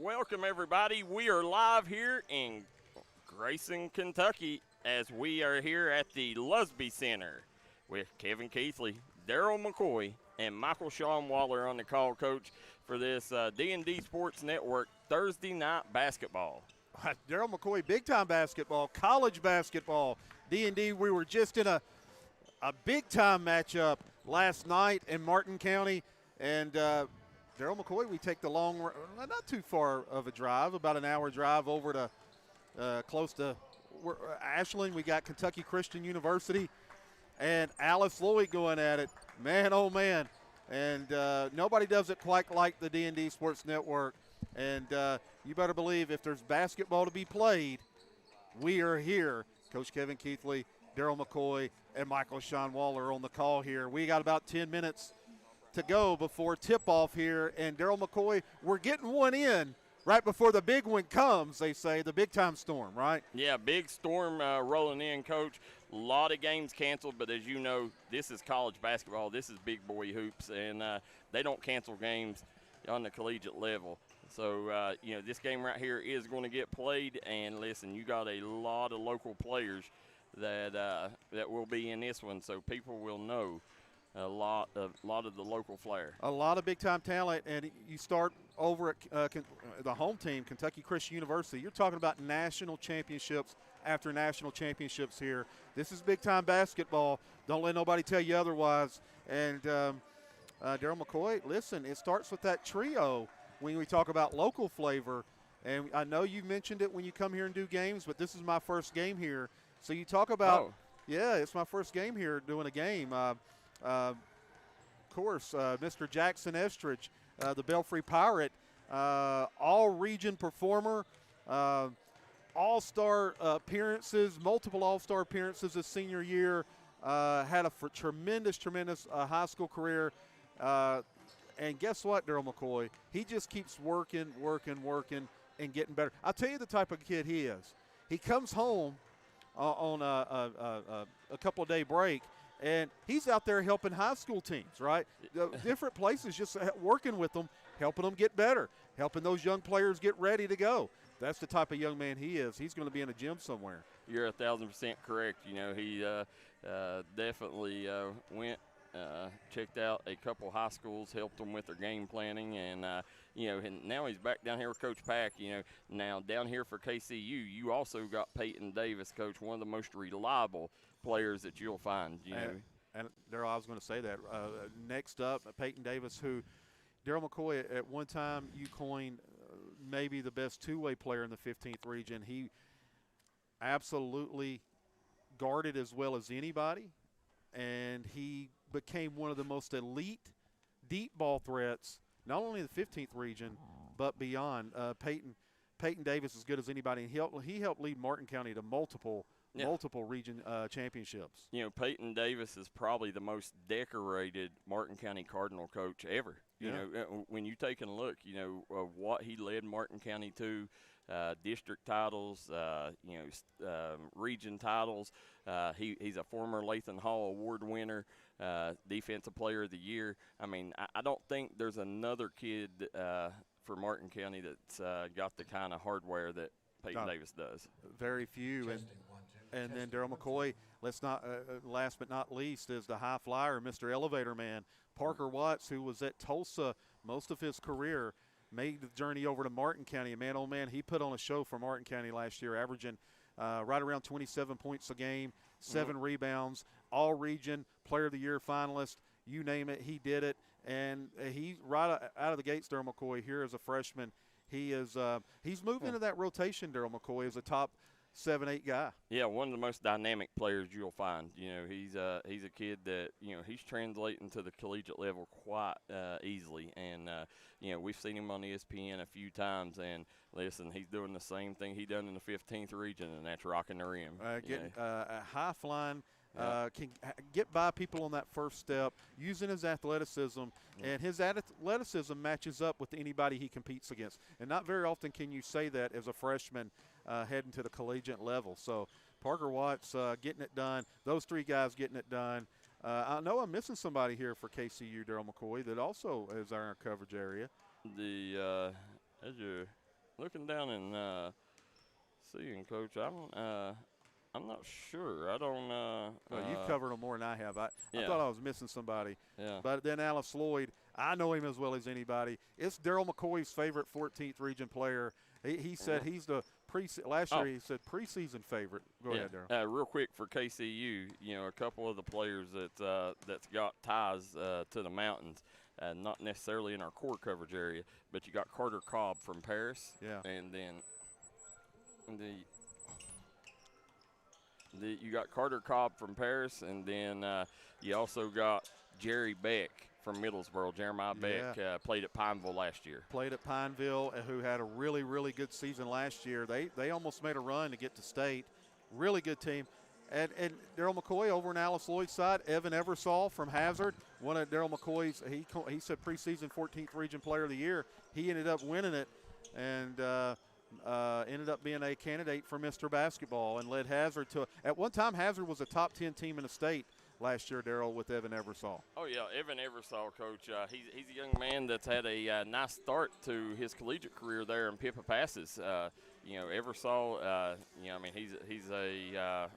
Welcome, everybody. We are live here in Grayson, Kentucky, as we are here at the Lusby Center with Kevin Keathley, Darryl McCoy, and Michael Sean Waller on the call, Coach, for this D&D Sports Network Thursday night basketball. Darryl McCoy, big-time basketball, college basketball. D&D, we were just in a big-time matchup last night in Martin County, and Darryl McCoy, we take the long, not too far of a drive, about an hour drive over to close to Ashland. We got Kentucky Christian University and Alice Lloyd going at it. Man, oh, man. And nobody does it quite like the D&D Sports Network. And you better believe if there's basketball to be played, we are here. Coach Kevin Keathley, Darryl McCoy, and Michael Sean Waller on the call here. We got about 10 minutes to go before tip-off here. And Darryl McCoy, we're getting one in right before the big one comes, they say, the big-time storm, right? Yeah, big storm rolling in, Coach. A lot of games canceled, but as you know, this is college basketball. This is big boy hoops, and they don't cancel games on the collegiate level. So, this game right here is going to get played. And, listen, you got a lot of local players that will be in this one, so people will know a lot of the local flair. A lot of big-time talent, and you start over at the home team, Kentucky Christian University. You're talking about national championships after national championships here. This is big-time basketball. Don't let nobody tell you otherwise. And Darryl McCoy, listen, it starts with that trio when we talk about local flavor. And I know you mentioned it when you come here and do games, but this is my first game here. So you talk about, yeah, it's my first game here doing a game. Of course, Mr. Jackson Estridge, the Belfry Pirate, all-region performer, all-star appearances, multiple all-star appearances his senior year, had a tremendous high school career. And guess what, Darryl McCoy? He just keeps working, and getting better. I'll tell you the type of kid he is. He comes home on a couple-day break, and he's out there helping high school teams, right? Different places, just working with them, helping them get better, helping those young players get ready to go. That's the type of young man he is. He's going to be in a gym somewhere. You're 1,000% correct. You know, he definitely went, checked out a couple high schools, helped them with their game planning, and and now he's back down here with Coach Pack. Now down here for KCU, you also got Peyton Davis, Coach, one of the most reliable players that you'll find. And Darryl, I was going to say that. Next up, Peyton Davis, who Darryl McCoy at one time you coined maybe the best two-way player in the 15th region. He absolutely guarded as well as anybody, and he became one of the most elite deep ball threats, not only in the 15th region, but beyond. Peyton Davis as good as anybody, and he helped lead Martin County to multiple region championships. Peyton Davis is probably the most decorated Martin County Cardinal coach ever. When you take a look, of what he led Martin County to, district titles, region titles. He's a former Lathan Hall Award winner, Defensive Player of the Year. I mean, I don't think there's another kid for Martin County that's got the kind of hardware that Peyton Davis does. Very few. And then Darryl McCoy, let's not last but not least, is the high flyer, Mr. Elevator Man. Parker Watts, who was at Tulsa most of his career, made the journey over to Martin County. And man, oh man, he put on a show for Martin County last year, averaging right around 27 points a game, 7 rebounds, all-region Player of the Year finalist. You name it, he did it. And he right out of the gates, Darryl McCoy, here as a freshman, he's moved into that rotation, Darryl McCoy, as a top 7-8 guy. Yeah, one of the most dynamic players you'll find. He's a kid that he's translating to the collegiate level quite easily, and we've seen him on ESPN a few times. And listen, he's doing the same thing he done in the 15th region, and that's rocking the rim. Getting a high flying. Can get by people on that first step using his athleticism, and his athleticism matches up with anybody he competes against. And not very often can you say that as a freshman heading to the collegiate level. So Parker Watts getting it done. Those three guys getting it done. I know I'm missing somebody here for KCU, Darryl McCoy, that also is our coverage area. As you're looking down and seeing, Coach. I'm not sure. I don't. Well, you've covered them more than I have. I Yeah. thought I was missing somebody. Yeah. But then Alice Lloyd, I know him as well as anybody. It's Darryl McCoy's favorite 14th region player. He said he's the last year he said preseason favorite. Go ahead, Darryl. Real quick for KCU, you know, a couple of the players that's got ties to the mountains, not necessarily in our core coverage area, but you got Carter Cobb from Paris. Yeah. And then you got Carter Cobb from Paris, and then you also got Jerry Beck from Middlesboro. Jeremiah Beck played at Pineville last year. Played at Pineville, who had a really, really good season last year. They almost made a run to get to state. Really good team. And Darryl McCoy over on Alice Lloyd's side, Evan Eversole from Hazard, one of Darryl McCoy's, he said preseason 14th region player of the year. He ended up winning it and ended up being a candidate for Mr. Basketball and led Hazard to – at one time, Hazard was a top 10 team in the state last year, Darryl, with Evan Eversole. Oh, yeah, Evan Eversole, Coach. He's a young man that's had a nice start to his collegiate career there in Pippa Passes. You know, Eversole, you know, I mean, he's a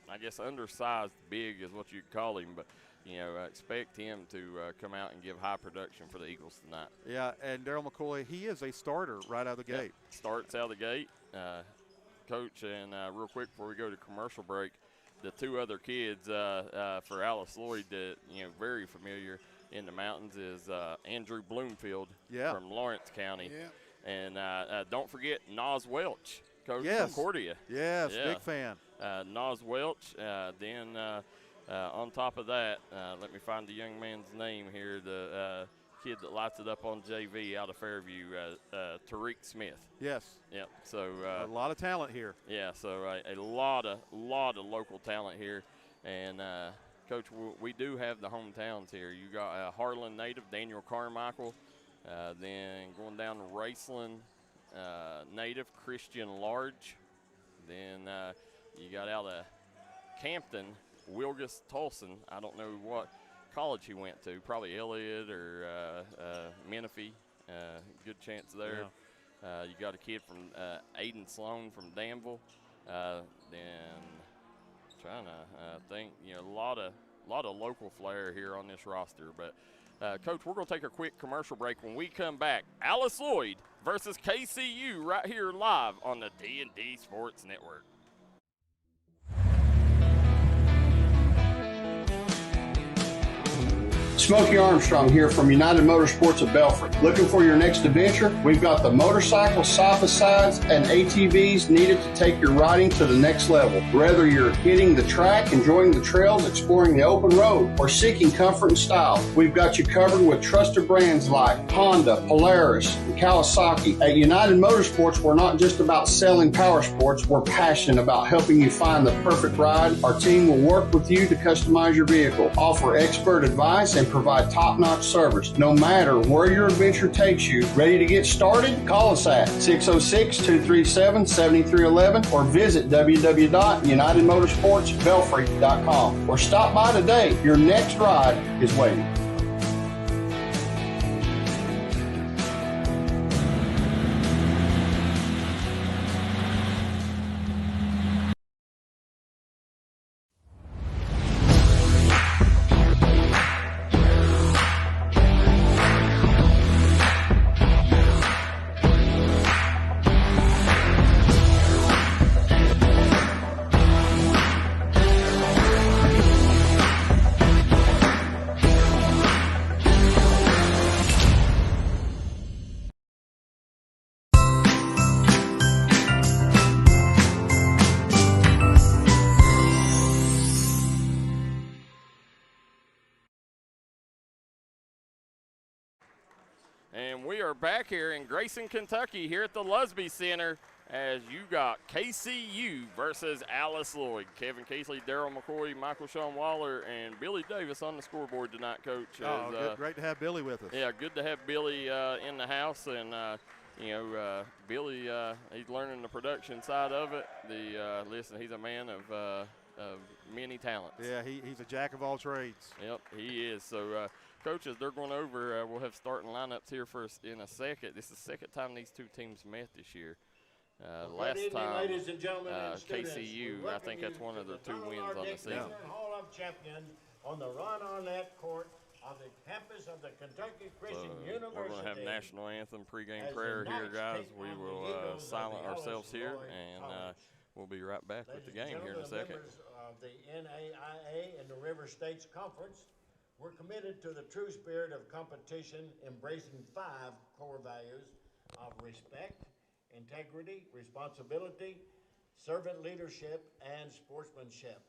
I guess undersized big is what you'd call him, but, you know, expect him to come out and give high production for the Eagles tonight. Yeah, and Darryl McCoy, he is a starter right out of the gate. Starts out of the gate. Coach, and real quick before we go to commercial break, the two other kids for Alice Lloyd that, you know, very familiar in the mountains is Andrew Bloomfield from Lawrence County. Yeah. And don't forget Nas Welch, Coach Yes. from Cordia. Yes, big fan. Nas Welch. Then on top of that, let me find the young man's name here, the kid that lights it up on JV out of Fairview, Tariq Smith. Yes. Yep. So a lot of talent here. Yeah. So a lot of local talent here, and Coach, we do have the hometowns here. You got Harlan native Daniel Carmichael, then going down to Raceland native Christian Large, then you got out of Campton Wilgus Tolson. I don't know what college he went to, probably Elliott or Menifee. Good chance there. Yeah. You got a kid from Aiden Sloan from Danville. Then trying to think, you know, a lot of local flair here on this roster. But Coach, we're going to take a quick commercial break. When we come back, Alice Lloyd versus KCU right here live on the D&D Sports Network. Smokey Armstrong here from United Motorsports of Belfry. Looking for your next adventure? We've got the motorcycles, side-by-sides, and ATVs needed to take your riding to the next level. Whether you're hitting the track, enjoying the trails, exploring the open road, or seeking comfort and style, we've got you covered with trusted brands like Honda, Polaris, and Kawasaki. At United Motorsports, we're not just about selling power sports. We're passionate about helping you find the perfect ride. Our team will work with you to customize your vehicle, offer expert advice, and provide top-notch service. No matter where your adventure takes you, ready to get started? Call us at 606-237-7311 or visit www.unitedmotorsportsbelfry.com or stop by today. Your next ride is waiting. And we are back here in Grayson, Kentucky, here at the Lusby Center, as you got KCU versus Alice Lloyd. Kevin Keathley, Darryl McCoy, Michael Sean Waller, and Billy Davis on the scoreboard tonight, Coach. Great to have Billy with us. Yeah, good to have Billy in the house, and you know, Billy, he's learning the production side of it. Listen, he's a man of many talents. Yeah, he's a jack of all trades. Yep, he is. So, coaches, they're going over. We'll have starting lineups here in a second. This is the second time these two teams met this year. Last time, ladies and gentlemen and students, KCU, I think that's one of their 2 wins on the season. Hall of Champions on the Ron Arnett Court on the campus of the Kentucky Christian University. We're going to have national anthem pregame prayer here, guys. We will silent ourselves here, and we'll be right back with the game here in a second. Members of the NAIA and the River States Conference, we're committed to the true spirit of competition, embracing 5 core values of respect, integrity, responsibility, servant leadership, and sportsmanship.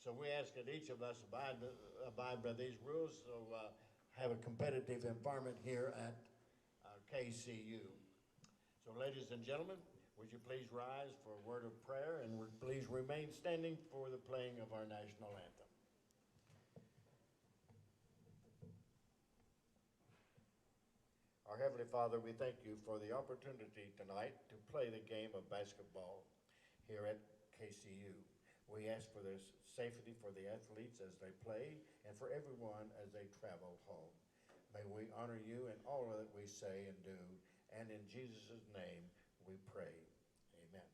So we ask that each of us abide by these rules, so have a competitive environment here at KCU. So ladies and gentlemen, would you please rise for a word of prayer, and please remain standing for the playing of our national anthem. Our Heavenly Father, we thank you for the opportunity tonight to play the game of basketball here at KCU. We ask for this safety for the athletes as they play and for everyone as they travel home. May we honor you in all that we say and do, and in Jesus' name we pray. Amen.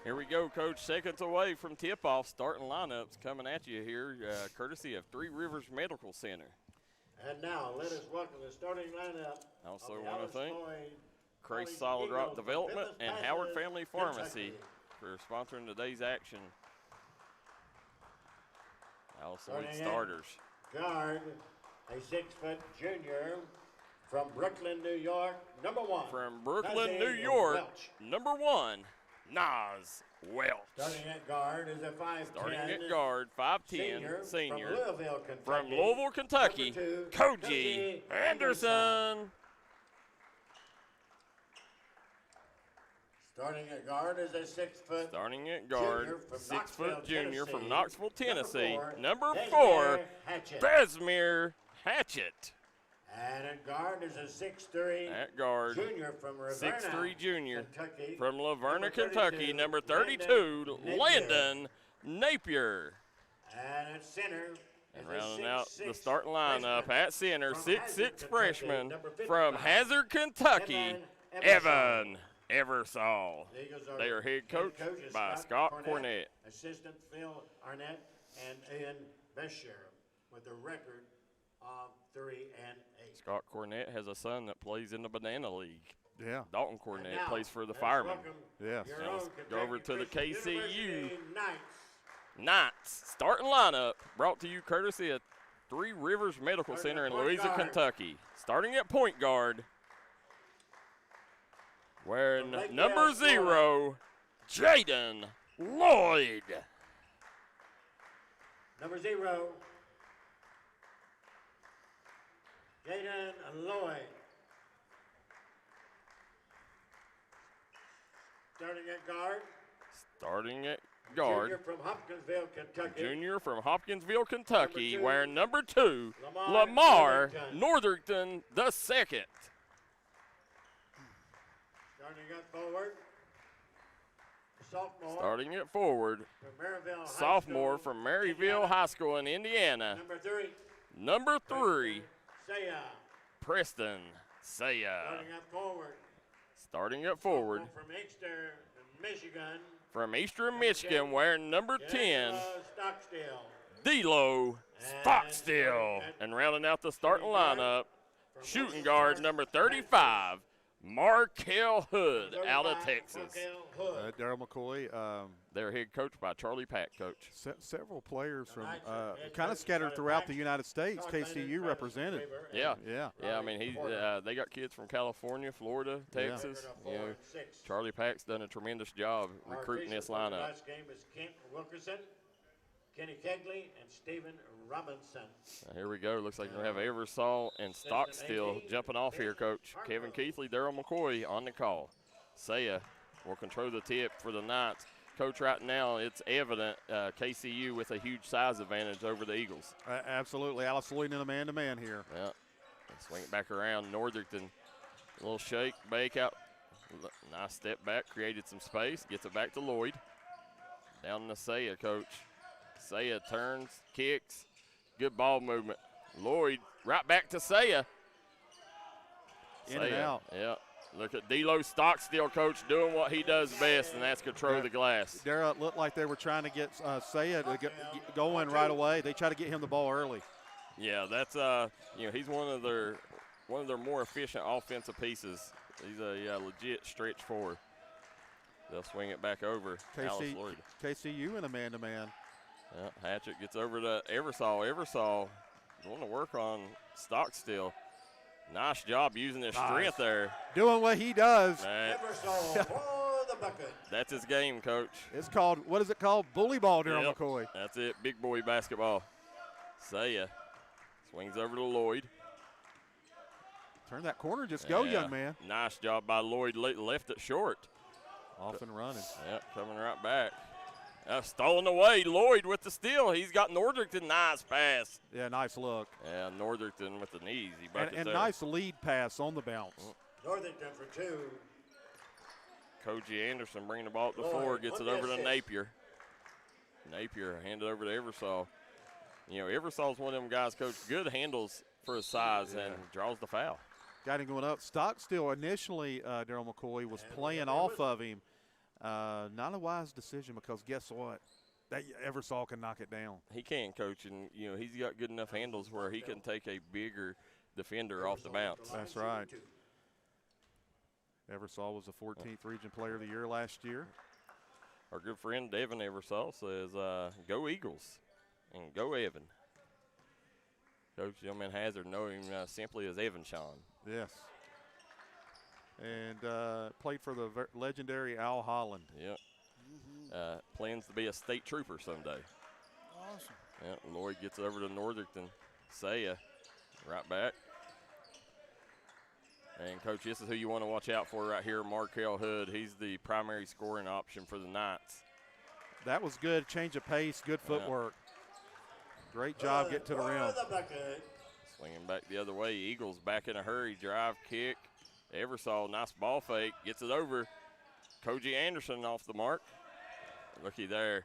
Here we go, Coach. Seconds away from tip-off. Starting lineups coming at you here, courtesy of Three Rivers Medical Center. And now let us welcome the starting lineup. Also of want Alice to thank Lloyd Christ College Solid Rock Eagles, Development Memphis and Passes, Howard Family Pharmacy Kentucky. for sponsoring today's action. Alice Lloyd Starting starters. Guard, a 6-foot junior from Brooklyn, New York, number 1. From Brooklyn, Nazir New York, Welch. number 1, Nas Welch. Starting at guard is a 5'10". Starting at guard, 5'10", senior. From Louisville, Kentucky. From Louisville, Kentucky, Number 2, Koji Anderson. Starting at guard is a 6-foot Starting at guard, junior from 6-foot junior Knoxville, from Knoxville, Tennessee. Number Number 4, 4, Hatchet. Besmere Hatchet. And at guard is a 6'3" At guard, junior from Ravenna, 6'3" junior Kentucky. from Laverna, Number Kentucky. Number 32, 32, Landon Napier. And at center And is a rounding out 6'6" the starting lineup freshman at center, from 6'6" Hazard, freshman Kentucky. Number from 55, Hazard, Kentucky, Evan Eversole. The Eagles are They are head coached is by Scott Cornett. Assistant Phil Arnett, and Ian Besher with a record of 3-8. Scott Cornett has a son that plays in the Banana League. Yeah. Dalton And Cornett now, plays for the let's Firemen. welcome Yes. your Now own let's go over to the Kentucky Christian KCU. University Knights. Knights starting lineup brought to you courtesy of Three Rivers Medical Starting Center at in point Louisa, guard. Kentucky. Starting at point guard, wearing From Lake number Ellis, 0, Jaden Lloyd. Number 0, Jaden Lloyd. Starting at guard, Starting at guard, junior from Hopkinsville, Kentucky. junior from Hopkinsville, Kentucky, Number 2, wearing number 2, Lamar Lamar Northington. Northington the second. Starting at forward, sophomore. Starting it forward. From Maryville High Sophomore School, from Maryville Indiana. High School in Indiana. Number 3. Number 3, Saya. Preston Saya. Starting up forward. Starting it forward. Sophomore from Inkster, Michigan. From Eastern Michigan, wearing number 10, Stockstill. D'Lo Stockstill. And rounding out the starting lineup, shooting guard number 35, Markel Hood out of Texas. Darryl McCoy. They're head coached by Charlie Pack, coach. Several players from kind of scattered throughout the United States. KCU represented. Yeah. Yeah. Yeah, I mean, they got kids from California, Florida, Texas. You know, Charlie Pack's done a tremendous job recruiting this lineup. Last game is Kent Wilkerson, Kenny Keathley, and Stephen Robinson. Here we go. Looks like we're going to have Eversole and Stockstill jumping off here, Coach. Kevin Keathley, Darryl McCoy on the call. Saya will control the tip for the Knights. Coach, right now it's evident KCU with a huge size advantage over the Eagles. Absolutely. Alice Lloyd in a man-to-man here. Yeah. Swing it back around. Northerton, a little shake, bake out. Nice step back, created some space. Gets it back to Lloyd. Down to Saya, Coach. Saya turns, kicks. Good ball movement. Lloyd right back to Saya. In and out. Yeah. Look at D'Lo Stockstill, Coach, doing what he does best, and that's control the glass. Darryl, it looked like they were trying to get Saya to get going right away. They try to get him the ball early. Yeah, that's he's one of their more efficient offensive pieces. He's a legit stretch forward. They'll swing it back over. Alice Lloyd. KCU in a man-to-man. Yeah, Hatchett gets over to Eversole. Eversole going to work on Stockstill. Nice job using his strength there. Doing what he does. Eversole for the bucket. That's his game, Coach. It's called, what is it called? Bully ball, Darryl McCoy. That's it, big boy basketball. Saya swings over to Lloyd. Turn that corner, just go, young man. Nice job by Lloyd, left it short. Off and running. Yep, coming right back. Stolen away, Lloyd with the steal. He's got Northerton, nice pass. Yeah, nice look. Yeah, Northerton with an easy bucket and there. nice lead pass on the bounce. Northington for 2. Koji Anderson bringing the ball to the floor, gets it over to Napier. Napier hand it over to Eversole. You know, Eversole's one of them guys, Coach, good handles for his size and draws the foul. Got him going up. Stockstill initially, Darryl McCoy, was playing off of him. Not a wise decision because guess what? That Eversole can knock it down. He can, Coach, and you know he's got good enough handles where he can take a bigger defender off the bounce. That's right. Eversole was the 14th Region Player of the Year last year. Our good friend Devin Eversole says, "Go Eagles," and "Go Evan." Coach Youngman Hazard know him simply as Evan Sean. Yes. And played for the legendary Al Holland. Yep. Plans to be a state trooper someday. Awesome. Yep. Lloyd gets over to Northerton. Saya right back. And, Coach, this is who you want to watch out for right here, Markel Hood. He's the primary scoring option for the Knights. That was good. Change of pace, good footwork. Great job getting to the rim. Swinging back the other way. Eagles back in a hurry. Drive, kick. Eversole, nice ball fake. Gets it over. Koji Anderson off the mark. Looky there.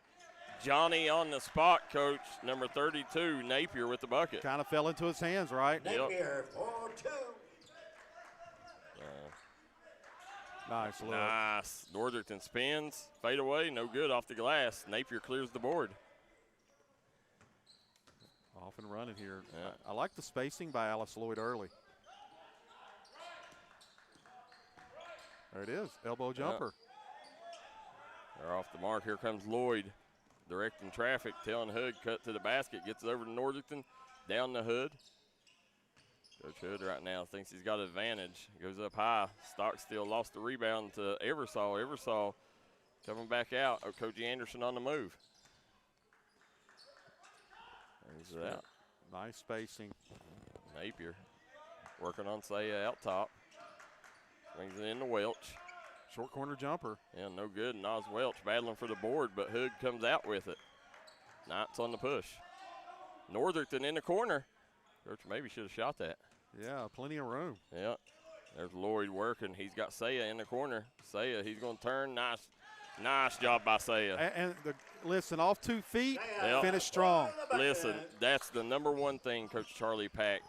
Johnny on the spot, Coach. Number 32, Napier with the bucket. Kind of fell into his hands, right? Napier for 2. Nice look. Nice. Northerton spins. Fade away. No good off the glass. Napier clears the board. Off and running here. Yeah. I like the spacing by Alice Lloyd early. There it is. Elbow jumper. They're off the mark. Here comes Lloyd. Directing traffic. Telling Hood cut to the basket. Gets it over to Northerton. Down the Hood. Coach Hood right now thinks he's got an advantage. Goes up high. Stockstill lost the rebound to Eversole. Eversole coming back out. Oh, Koji Anderson on the move. There's it out. Nice spacing. Napier working on Saya out top. Swings it into Welch. Short corner jumper. Yeah, no good. Nas Welch battling for the board, but Hood comes out with it. Knights on the push. Northerton in the corner. Coach maybe should have shot that. Yeah, plenty of room. Yeah. There's Lloyd working. He's got Saya in the corner. Saya, he's going to turn. Nice Nice job by Saya. And listen, off 2 feet, Yep. finish strong. Listen, that's the number one thing Coach Charlie Pack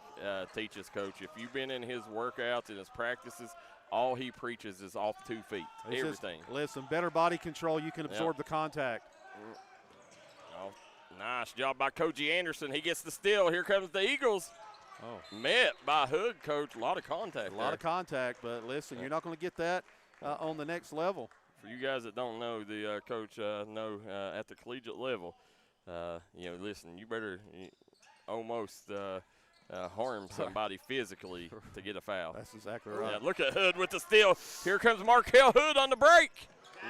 teaches, Coach. If you've been in his workouts and his practices, all he preaches is off 2 feet, It's everything. Just, listen, better body control, you can absorb the contact. Oh, nice job by Coach Anderson. He gets the steal. Here comes the Eagles. Oh. Met by Hood, Coach. A lot of contact. A lot of contact, but listen, you're not going to get that on the next level. For you guys that don't know, the coach know at the collegiate level, listen, you better almost harm somebody physically to get a foul. That's exactly right. Yeah, look at Hood with the steal. Here comes Markel Hood on the break.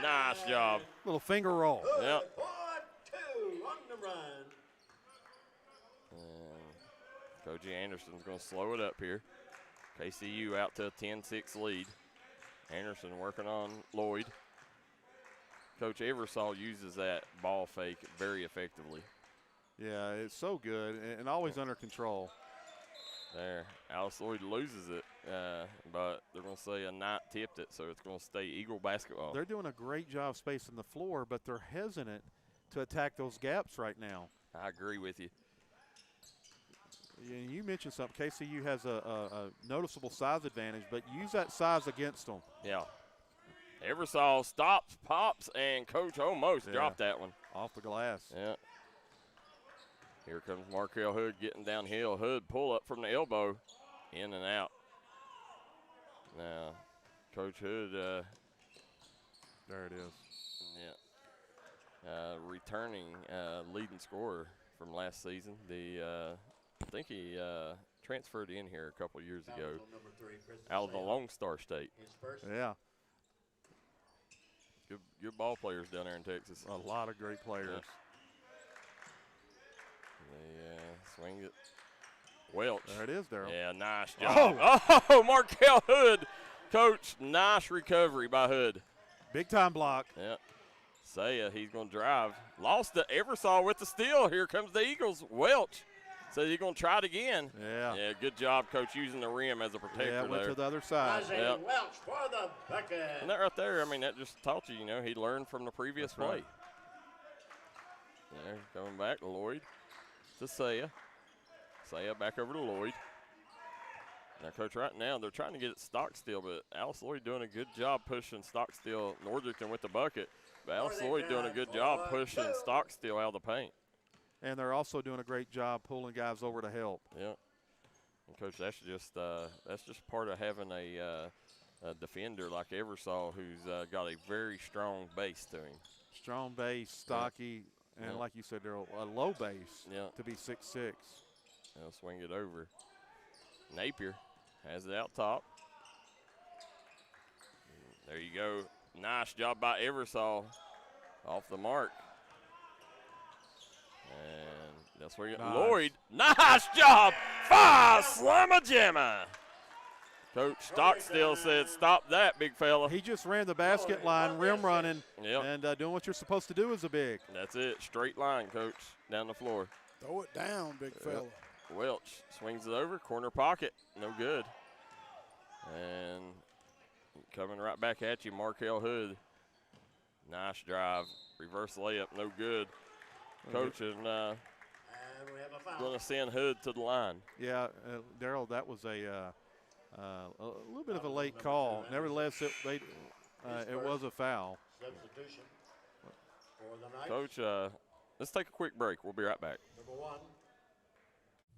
Nice job. Little finger roll. Yep. 4-2 on the run. And Coach Anderson's going to slow it up here. KCU out to a 10-6 lead. Anderson working on Lloyd. Coach Eversole uses that ball fake very effectively. Yeah, it's so good and always under control. There, Alice Lloyd loses it, but they're going to say a Knight tipped it, so it's going to stay Eagle basketball. They're doing a great job spacing the floor, but they're hesitant to attack those gaps right now. I agree with you. You mentioned something. KCU has a noticeable size advantage, but use that size against them. Yeah. Eversole stops, pops, and Coach almost dropped that one. Off the glass. Yeah. Here comes Markel Hood getting downhill. Hood pull up from the elbow, in and out. Now, Coach Hood. There it is. Yeah. Returning leading scorer from last season. I think he transferred in here a couple years ago out of the Lone Star State. Yeah. Good ball players down there in Texas. A lot of great players. Yeah. They swing it. Welch. There it is, Darryl. Yeah, nice job. Oh, Markel Hood. Coach, nice recovery by Hood. Big time block. Yeah. Saya, he's going to drive. Lost to Eversole with the steal. Here comes the Eagles. Welch says he's going to try it again. Yeah. Yeah, good job, Coach, using the rim as a protector Yeah, went there. to the other side. Isaiah Welch for the bucket. And that right there, I mean, that just taught you, he learned from the previous That's play. right. There, coming back, Lloyd to Saya. Saya back over to Lloyd. Now, Coach, right now they're trying to get it Stockstill, but Alice Lloyd doing a good job pushing Stockstill. Northington with the bucket, but Alice Lloyd doing a good job pushing Stockstill out of the paint. And they're also doing a great job pulling guys over to help. Yeah. And Coach, that's just part of having a defender like Eversole who's got a very strong base to him. Strong base, stocky, and like you said, Darryl, a low base to be 6'6". They'll swing it over. Napier has it out top. There you go. Nice job by Eversole. Off the mark. And that's where you get Lloyd. Nice job. 5 slamma-jamma. Coach Stockstill said, stop that, big fella. He just ran the basket line, rim running, and doing what you're supposed to do as a big. That's it. Straight line, Coach, down the floor. Throw it down, big fella. Welch swings it over, corner pocket, no good. And coming right back at you, Markel Hood. Nice drive, reverse layup, no good. Coach and going to send Hood to the line. Yeah, Darryl, that was a little bit of a late call. Nevertheless, it was a foul. Substitution for the night. Coach, let's take a quick break. We'll be right back. Number 1.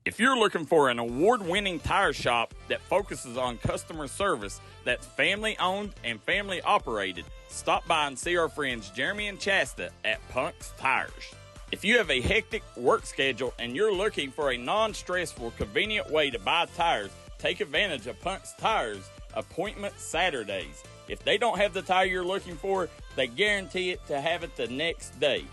If you're looking for an award-winning tire shop that focuses on customer service that's family-owned and family-operated, stop by and see our friends Jeremy and Chasta at Punk's Tires. If you have a hectic work schedule and you're looking for a non-stressful, convenient way to buy tires, take advantage of Punk's Tires Appointment Saturdays. If they don't have the tire you're looking for, they guarantee it to have it the next day.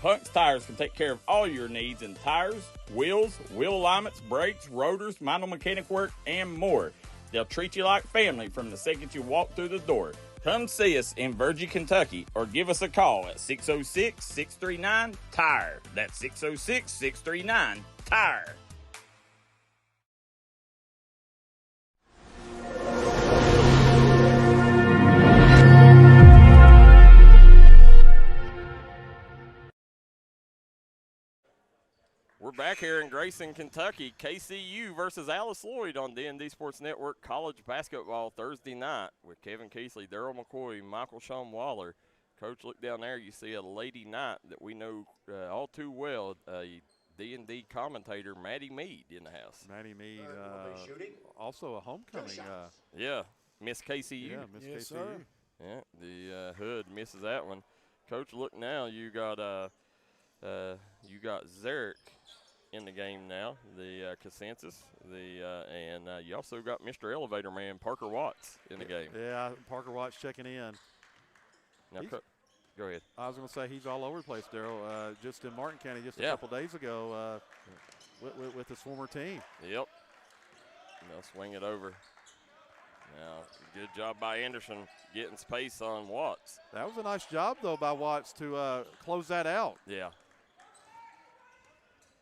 Punk's Tires can take care of all your needs in tires, wheels, wheel alignments, brakes, rotors, minor mechanic work, and more. They'll treat you like family from the second you walk through the door. Come see us in Virgie, Kentucky, or give us a call at 606-639-TIRE. That's 606-639-TIRE. We're back here in Grayson, Kentucky. KCU versus Alice Lloyd on D&D Sports Network college basketball Thursday night with Kevin Keathley, Darryl McCoy, Michael Sean Waller. Coach, look down there. You see a lady knight that we know all too well, D&D commentator, Maddie Mead, in the house. Maddie Mead, also a homecoming. Yeah, Miss KCU. Yeah, Miss Yes, KCU. sir. Yeah, the Hood misses that one. Coach, look now. You got Zarek in the game now, the consensus. And you also got Mr. Elevator Man, Parker Watts, in the game. Yeah, Parker Watts checking in. Now, go ahead. I was going to say he's all over the place, Darryl. Just in Martin County just a Yeah. couple days ago with his former team. Yep. They'll swing it over. Now, good job by Anderson getting space on Watts. That was a nice job, though, by Watts to close that out. Yeah.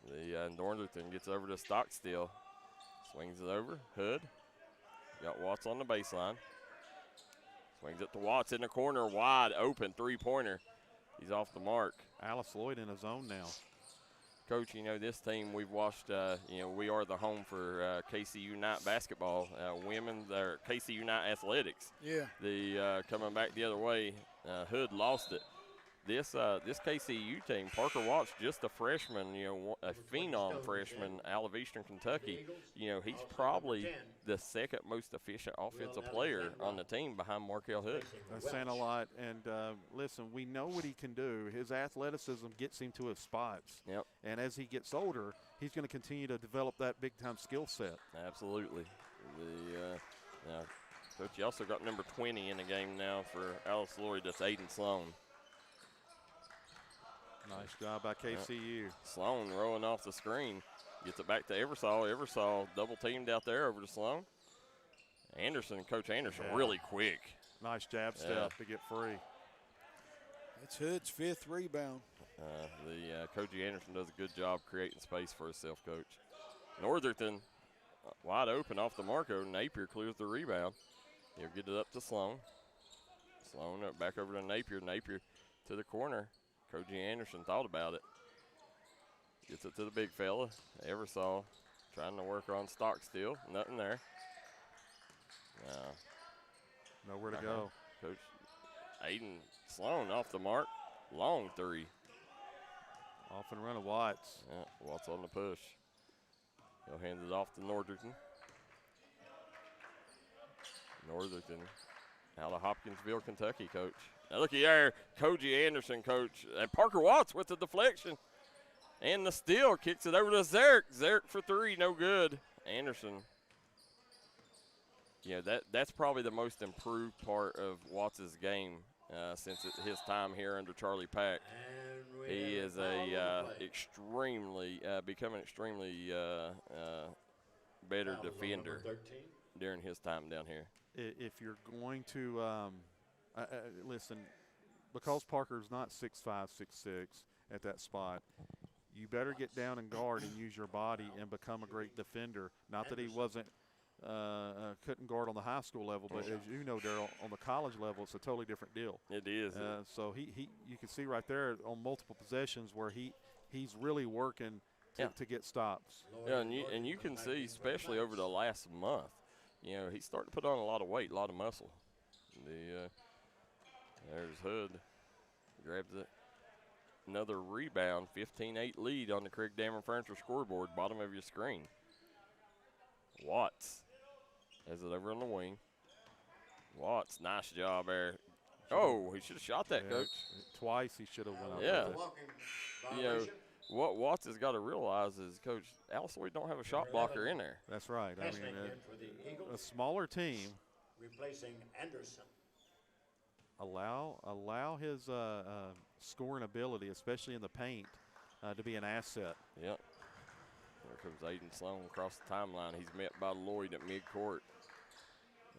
The Northerton gets over to Stockstill. Swings it over. Hood. Got Watts on the baseline. Swings it to Watts in the corner. Wide open three-pointer. He's off the mark. Alice Lloyd in his zone now. Coach, you know, this team we've watched, we are the home for KCU Knight basketball, women's or KCU Knight athletics. Yeah. The coming back the other way, Hood lost it. This KCU team, Parker Watts, just a freshman, a phenom freshman out of Eastern Kentucky. He's probably the second most efficient offensive player on the team behind Markel Hood. That's saying a lot. And listen, we know what he can do. His athleticism gets him to his spots. Yep. And as he gets older, he's going to continue to develop that big-time skill set. Absolutely. Now, Coach, you also got number 20 in the game now for Alice Lloyd. That's Aiden Sloan. Nice job by KCU. Sloan rolling off the screen. Gets it back to Eversole. Eversole double teamed out there over to Sloan. Coach Anderson, really quick. Nice jab step to get free. That's Hood's 5th rebound. Coach Anderson does a good job creating space for himself, Coach. Northerton wide open off the Marco. Napier clears the rebound. He'll get it up to Sloan. Sloan back over to Napier. Napier to the corner. Coach Anderson thought about it. Gets it to the big fella. Eversole trying to work on Stockstill. Nothing there. Nowhere to go. Coach Aiden Sloan off the mark. Long three. Off and run of Watts. Yeah, Watts on the push. He'll hand it off to Northerton. Northerton out of Hopkinsville, Kentucky, Coach. Now looky there, Coach Anderson, Coach. And Parker Watts with the deflection. And the steal kicks it over to Zarek. Zarek for three, no good. Anderson. That's probably the most improved part of Watts' game since his time here under Charlie Pack. He is becoming extremely better defender during his time down here. If you're going to listen, because Parker's not 6'5", 6'6" at that spot, you better get down and guard and use your body and become a great defender. Not that he couldn't guard on the high school level, but as you know, Darryl, on the college level, it's a totally different deal. It is. So you can see right there on multiple possessions where he's really working to get stops. Yeah, and you can see, especially over the last month, he's starting to put on a lot of weight, a lot of muscle. There's Hood. Grabs it. Another rebound, 15-8 lead on the Craig Dammer Furniture scoreboard, bottom of your screen. Watts has it over on the wing. Watts, nice job there. Oh, he should have shot that, Coach. Twice he should have went up. Yeah. What Watts has got to realize is, Coach, Alice Lloyd don't have a shot blocker in there. That's right. I mean, a smaller team. Replacing Anderson. Allow his scoring ability, especially in the paint, to be an asset. Yep. There comes Aiden Sloan across the timeline. He's met by Lloyd at midcourt.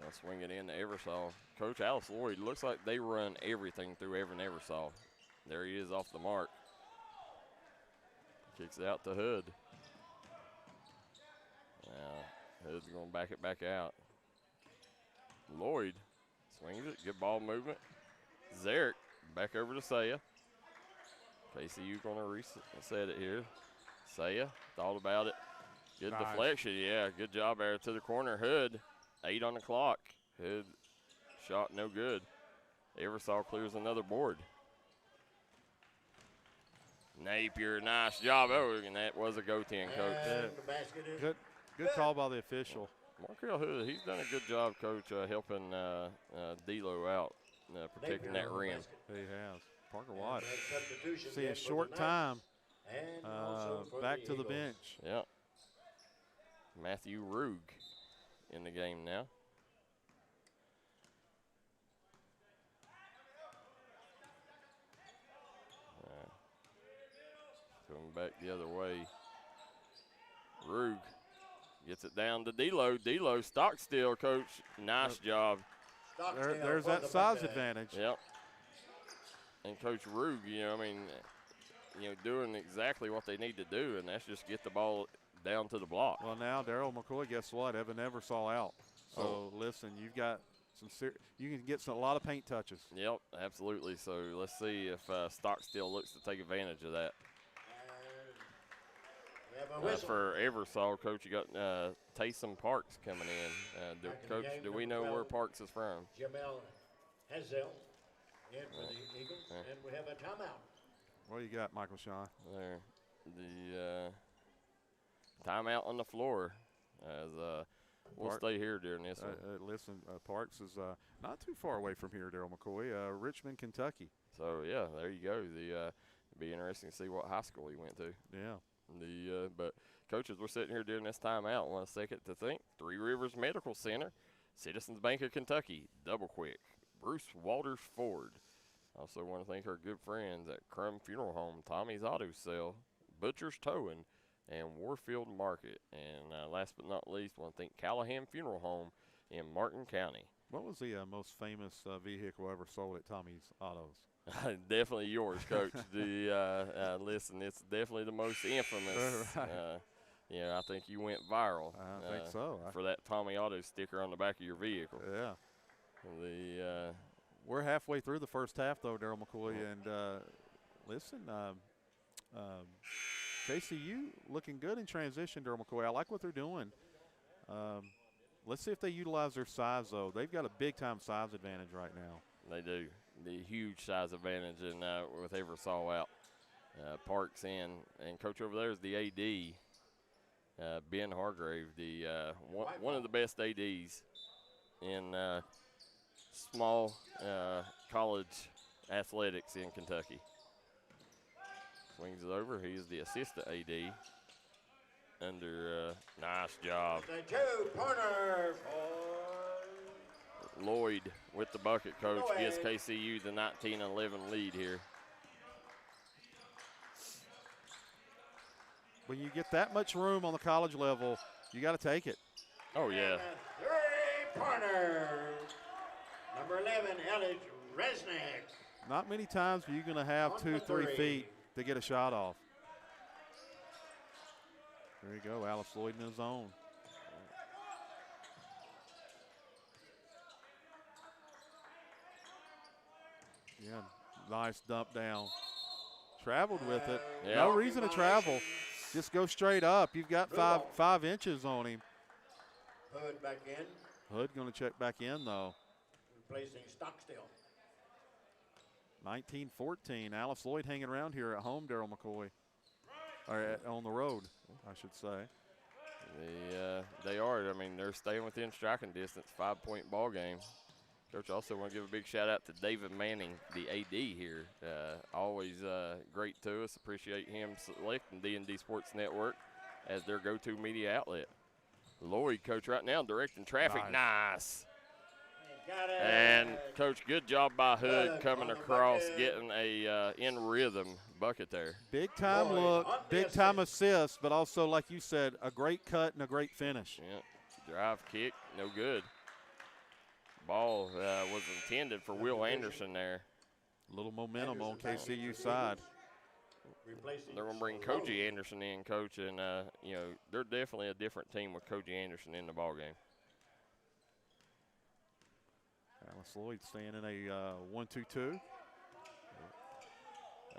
They'll swing it in to Eversole. Coach Alice Lloyd, looks like they run everything through Evan Eversole. There he is off the mark. Kicks it out to Hood. Now, Hood's going to back it back out. Lloyd swings it. Good ball movement. Zarek back over to Saya. KCU going to reset it here. Saya thought about it. Good Nice. deflection, yeah. Good job there to the corner. Hood, 8 on the clock. Hood shot no good. Eversole clears another board. Napier, nice job. Oh, and that was a go-10, Coach. And the basket is Good call by the official. Markel Hood, he's done a good job, Coach, helping D'Lo out, protecting that rim. He has. Parker Watt. substitution See a yet for short tonight. time And also for back the to the Eagles. bench. Yep. Matthew Rug in the game now. Coming back the other way. Rug gets it down to D'Lo. D'Lo, stock steal, Coach. Nice job. Stockdale There's for that the size Buckeyes. advantage. Yep. And Coach Rug, doing exactly what they need to do, and that's just get the ball down to the block. Well, now Darryl McCoy, guess what? Evan Eversole out. So listen, you've got you can get a lot of paint touches. Yep, absolutely. So let's see if Stockstill looks to take advantage of that. We have a whistle. For Eversole, Coach, you got Taysom Parks coming in. Back in the Coach, game, do we number know where 12. Parks is from? Jamel Hazel in for the Eagles, and we have a timeout. What do you got, Michael Shaw? There. The timeout on the floor. As we'll stay here during this one. Listen, Parks is not too far away from here, Darryl McCoy, Richmond, Kentucky. So, yeah, there you go. It'd be interesting to see what high school he went to. Yeah. But coaches, we're sitting here during this timeout. 1 second to think. Three Rivers Medical Center, Citizens Bank of Kentucky, Double Quick, Bruce Walters Ford. Also want to thank our good friends at Crum Funeral Home, Tommy's Auto Sale, Butcher's Towing, and Warfield Market. And last but not least, want to thank Callahan Funeral Home in Martin County. What was the most famous vehicle ever sold at Tommy's Autos? Definitely yours, Coach. Listen, it's definitely the most infamous. I think you went viral. I think so. For that Tommy Auto sticker on the back of your vehicle. Yeah. We're halfway through the first half, though, Darryl McCoy. And listen, KCU looking good in transition, Darryl McCoy. I like what they're doing. Let's see if they utilize their size, though. They've got a big-time size advantage right now. They do. The huge size advantage, and with Eversole out, Parks in, and Coach over there is the AD, Ben Hargrave, the one of the best ADs in small college athletics in Kentucky. Swings it over. He's the assistant AD. Nice job. The two-pointer Lloyd with the bucket, Coach. Lloyd. Gives KCU the 19-11 lead here. When you get that much room on the college level, you got to take it. Oh, yeah. Three-pointer. Number 11, Alice Resnick. Not many times are you going to have 2-3 feet to get a shot off. There you go, Alice Lloyd in his zone. Yeah, nice dump down. Traveled with it. Yeah. No reason to travel. Just go straight up. You've got five inches on him. Hood back in. Hood going to check back in, though. Replacing Stockstill. 19-14. Alice Lloyd hanging around here at home, Darryl McCoy. Or on the road, I should say. They are. I mean, they're staying within striking distance. 5-point ball game. Coach, also want to give a big shout out to David Manning, the AD here. Always great to us. Appreciate him selecting D&D Sports Network as their go-to media outlet. Lloyd, Coach, right now directing traffic. Nice. Got it. And Coach, good job by Hood coming across, getting a in rhythm bucket there. Big time Lloyd look, on the big time assist, but also, like you said, a great cut and a great finish. Yeah, drive kick, no good. Ball was intended for Will Anderson there. A little momentum on KCU side. Replacing They're going to bring Koji Anderson in, Coach, and, they're definitely a different team with Koji Anderson in the ballgame. Alice Lloyd staying in a 1-2-2.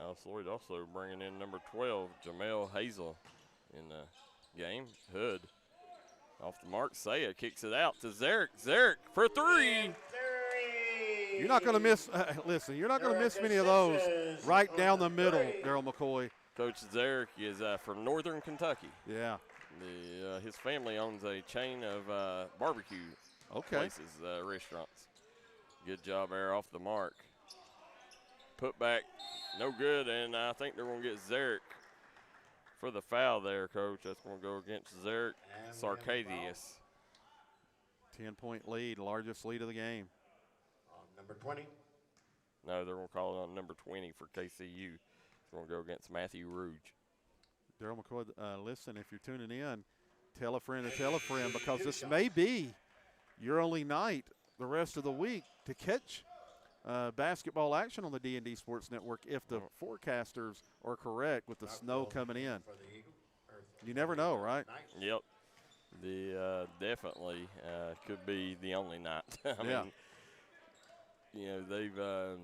Alice Lloyd also bringing in number 12, Jamel Hazel. in the game. Hood off the mark. Saya kicks it out to Zarek. Zarek for three. You're not going to miss, listen, you're not going to miss many of those right down the middle, Darryl McCoy. Coach Zarek is from Northern Kentucky. Yeah. His family owns a chain of barbecue places, restaurants. Good job there off the mark. Put back, no good, and I think they're going to get Zarek for the foul there, Coach. That's going to go against Zarek Sarcadius. 10-point lead, largest lead of the game. Number 20. No, they're going to call it on number 20 for KCU. It's going to go against Matthew Rouge. Darryl McCoy, listen, if you're tuning in, tell a friend to tell a friend, because this may be your only night the rest of the week to catch basketball action on the D&D Sports Network if the forecasters are correct with the snow coming in. You never know, right? Yep. Definitely could be the only night. I mean, you know, they've a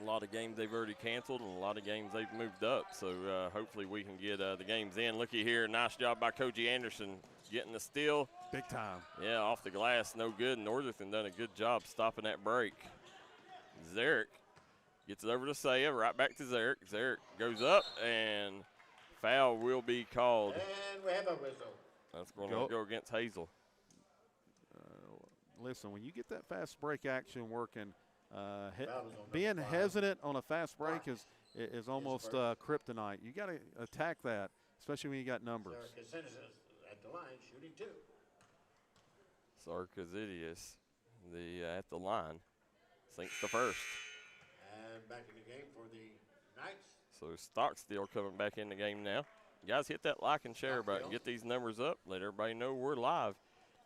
lot of games they've already canceled and a lot of games they've moved up. So hopefully we can get the games in. Looky here, nice job by Coach Anderson getting the steal. Big time. Yeah, off the glass, no good. Northerton done a good job stopping that break. Zarek gets it over to Saya, right back to Zarek. Zarek goes up, and foul will be called. And we have a whistle. That's going to go against Hazel. Listen, when you get that fast break action working, being hesitant on a fast break is almost kryptonite. You got to attack that, especially when you got numbers. At the line, shooting two. Sarkazidius, at the line, sinks the first. And back in the game for the Knights. So Stockstill coming back in the game now. You guys, hit that like and share button. Get these numbers up. Let everybody know we're live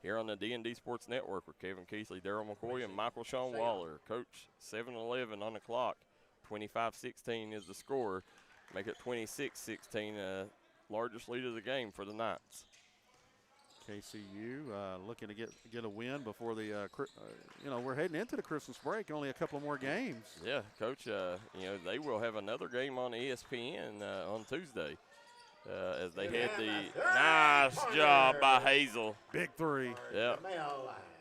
here on the D&D Sports Network with Kevin Keathley, Darryl McCoy, and Michael Sean Waller. Coach, 7-11 on the clock. 25-16 is the score. Make it 26-16, largest lead of the game for the Knights. KCU looking to get a win before the, we're heading into the Christmas break. Only a couple more games. Yeah, Coach, they will have another game on ESPN on Tuesday as they had the nice job by Hazel. Big three. Yeah.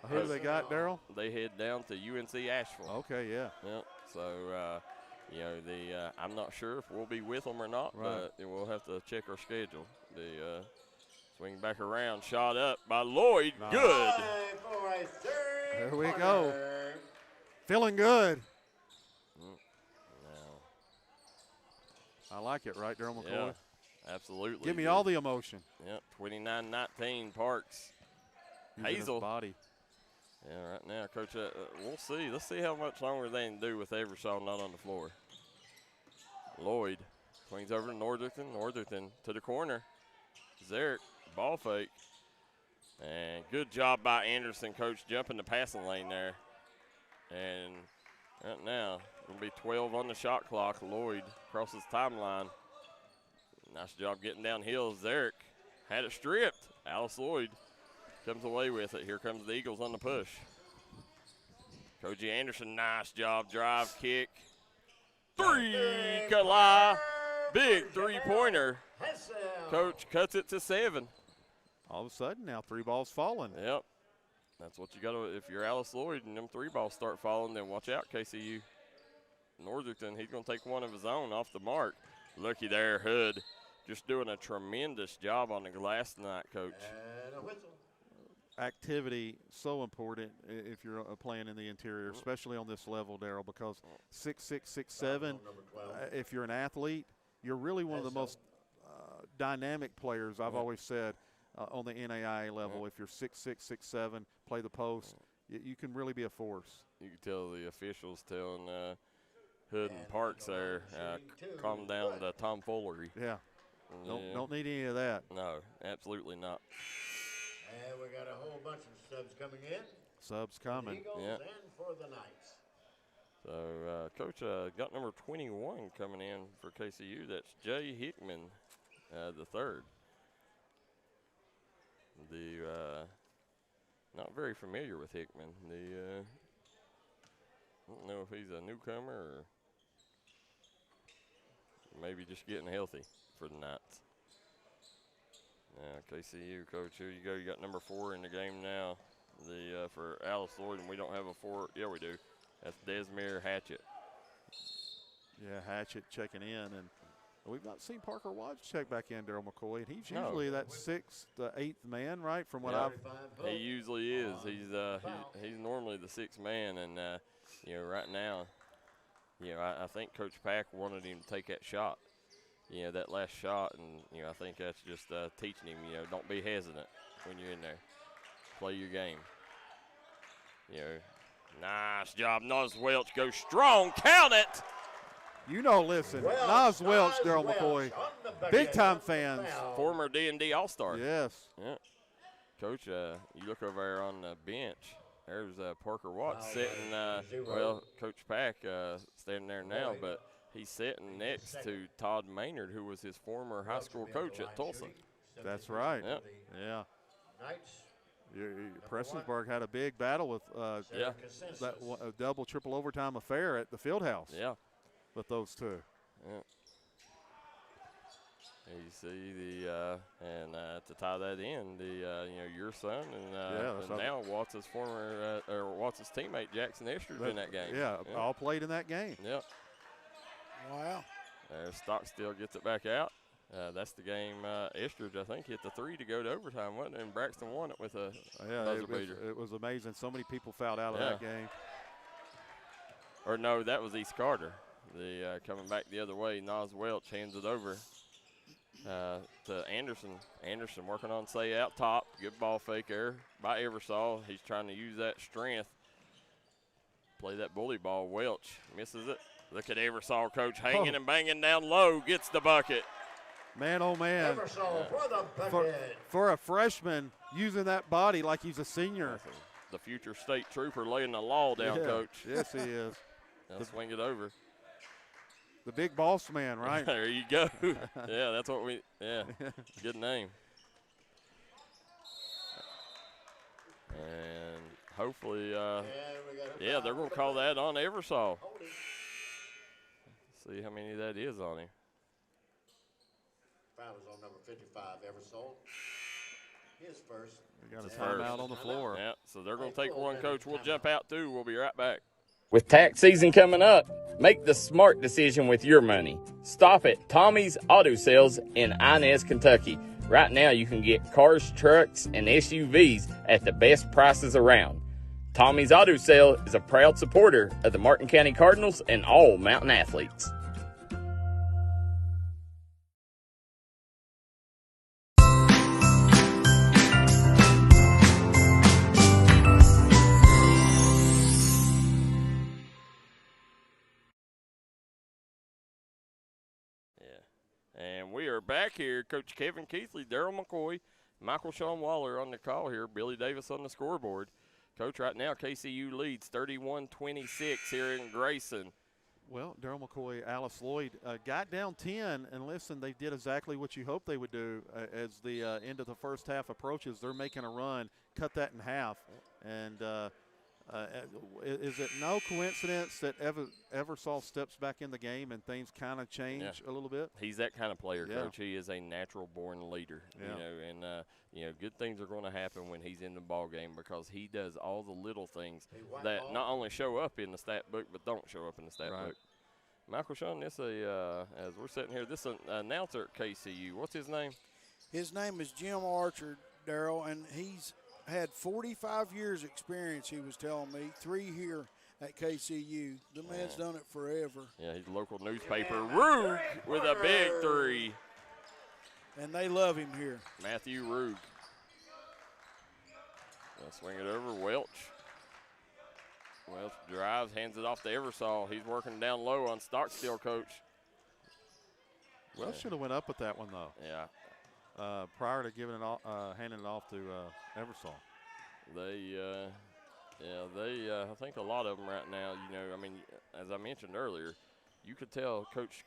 Who do they got, Darryl? They head down to UNC Asheville. Okay, yeah. Yep. So, I'm not sure if we'll be with them or not, but we'll have to check our schedule. Swing back around, shot up by Lloyd. Nice. Good. There we go. Feeling good. I like it, right, Darryl McCoy? Yeah, absolutely. Give me all the emotion. Yep, 29-19 Parks. Hazel. Body. Yeah, right now, Coach, we'll see. Let's see how much longer they can do with Evershaw not on the floor. Lloyd swings over to Northerton. Northerton to the corner. Zarek. Ball fake. And good job by Anderson, Coach, jumping the passing lane there. And right now, going to be 12 on the shot clock. Lloyd crosses timeline. Nice job getting downhill. Zarek had it stripped. Alice Lloyd comes away with it. Here comes the Eagles on the push. Coach Anderson, nice job. Drive, kick. Three, Kalai. Big three-pointer. Coach cuts it to 7. All of a sudden now 3 balls falling. Yep. That's what you got to, if you're Alice Lloyd and them 3 balls start falling, then watch out, KCU. Northerton, he's going to take one of his own off the mark. Looky there, Hood. Just doing a tremendous job on the glass tonight, Coach. And a whistle. Activity so important if you're playing in the interior, especially on this level, Darryl, because 6'6", 6'7", if you're an athlete, you're really one of the most dynamic players, I've always said, on the NAIA level. If you're 6'6", 6'7", play the post, you can really be a force. You can tell the officials telling Hood and Parks there, calm down the tomfoolery. Yeah. Don't need any of that. No, absolutely not. And we got a whole bunch of subs coming in. Subs coming. For the Eagles and for the Knights. So, Coach, got number 21 coming in for KCU. That's Jay Hickman, the third. Not very familiar with Hickman. I don't know if he's a newcomer or maybe just getting healthy for the Knights. Yeah, KCU, Coach. Here you go. You got number 4 in the game now. For Alice Lloyd, and we don't have a 4. Yeah, we do. That's Desmere Hatchett. Yeah, Hatchett checking in, and we've not seen Parker Watts check back in, Darryl McCoy. And he's usually that 6th to 8th man, right? From what I've. He usually is. He's normally the 6th man, and right now, I think Coach Pack wanted him to take that shot. That last shot, and I think that's just teaching him. Don't be hesitant when you're in there. Play your game. Nice job, Nas Welch. Go strong. Count it. Listen, Nas Welch, Darryl McCoy, big-time fans. Former D&D All-Star. Yes. Yeah. Coach, you look over there on the bench. There's Parker Watts sitting. Coach Pack standing there now, but he's sitting next to Todd Maynard, who was his former high school coach at Tulsa. That's right. Yep. Yeah. Prestonsburg had a big battle with that double, triple overtime affair at the field house. Yeah. With those two. Yeah. You see to tie that in, your son and now Watts' Watts' teammate Jackson Estridge in that game. Yeah, all played in that game. Yeah. Wow. Stockstill gets it back out. That's the game. Estridge, I think, hit the 3 to go to overtime, wasn't it? And Braxton won it with a buzzer beater. It was amazing. So many people fouled out of that game. Or no, that was East Carter. Coming back the other way, Nas Welch hands it over to Anderson. Anderson working on out top. Good ball fake there by Eversole. He's trying to use that strength. Play that bully ball. Welch misses it. Look at Eversole, Coach, hanging and banging down low. Gets the bucket. Man, oh, man. Eversole for the bucket. For a freshman using that body like he's a senior. The future state trooper laying the law down, Coach. Yes, he is. Now swing it over. The big boss man, right? There you go. Yeah, that's what good name. And hopefully, they're going to call that on Eversole. See how many that is on him. Foul is on number 55, Eversole. His first. We got a timeout on the floor. Yeah, so they're going to take one, Coach. We'll jump out, too. We'll be right back. With tax season coming up, make the smart decision with your money. Stop at Tommy's Auto Sales in Inez, Kentucky. Right now, you can get cars, trucks, and SUVs at the best prices around. Tommy's Auto Sale is a proud supporter of the Martin County Cardinals and all Mountain athletes. And we are back here. Coach Kevin Keathley, Darryl McCoy, Michael Sean Waller on the call here, Billy Davis on the scoreboard. Coach, right now KCU leads 31-26 here in Grayson. Well, Darryl McCoy, Alice Lloyd got down 10, and listen, they did exactly what you hoped they would do as the end of the first half approaches. They're making a run, cut that in half, and is it no coincidence that Eversole steps back in the game and things kind of change a little bit? He's that kind of player, Coach. He is a natural-born leader, good things are going to happen when he's in the ball game because he does all the little things that not only show up in the stat book but don't show up in the stat book. Michael Sean, as we're sitting here, this announcer at KCU, what's his name? His name is Jim Archer, Darryl, and he's had 45 years experience, he was telling me, 3 here at KCU. The man's done it forever. Yeah, he's a local newspaper. Rug with a big 3. And they love him here. Matthew Rug. They'll swing it over. Welch. Welch drives, hands it off to Eversole. He's working down low on Stockstill, Coach. Welch should have went up with that one, though. Yeah. Prior to giving it handing it off to Eversole. I think a lot of them right now, as I mentioned earlier, you could tell Coach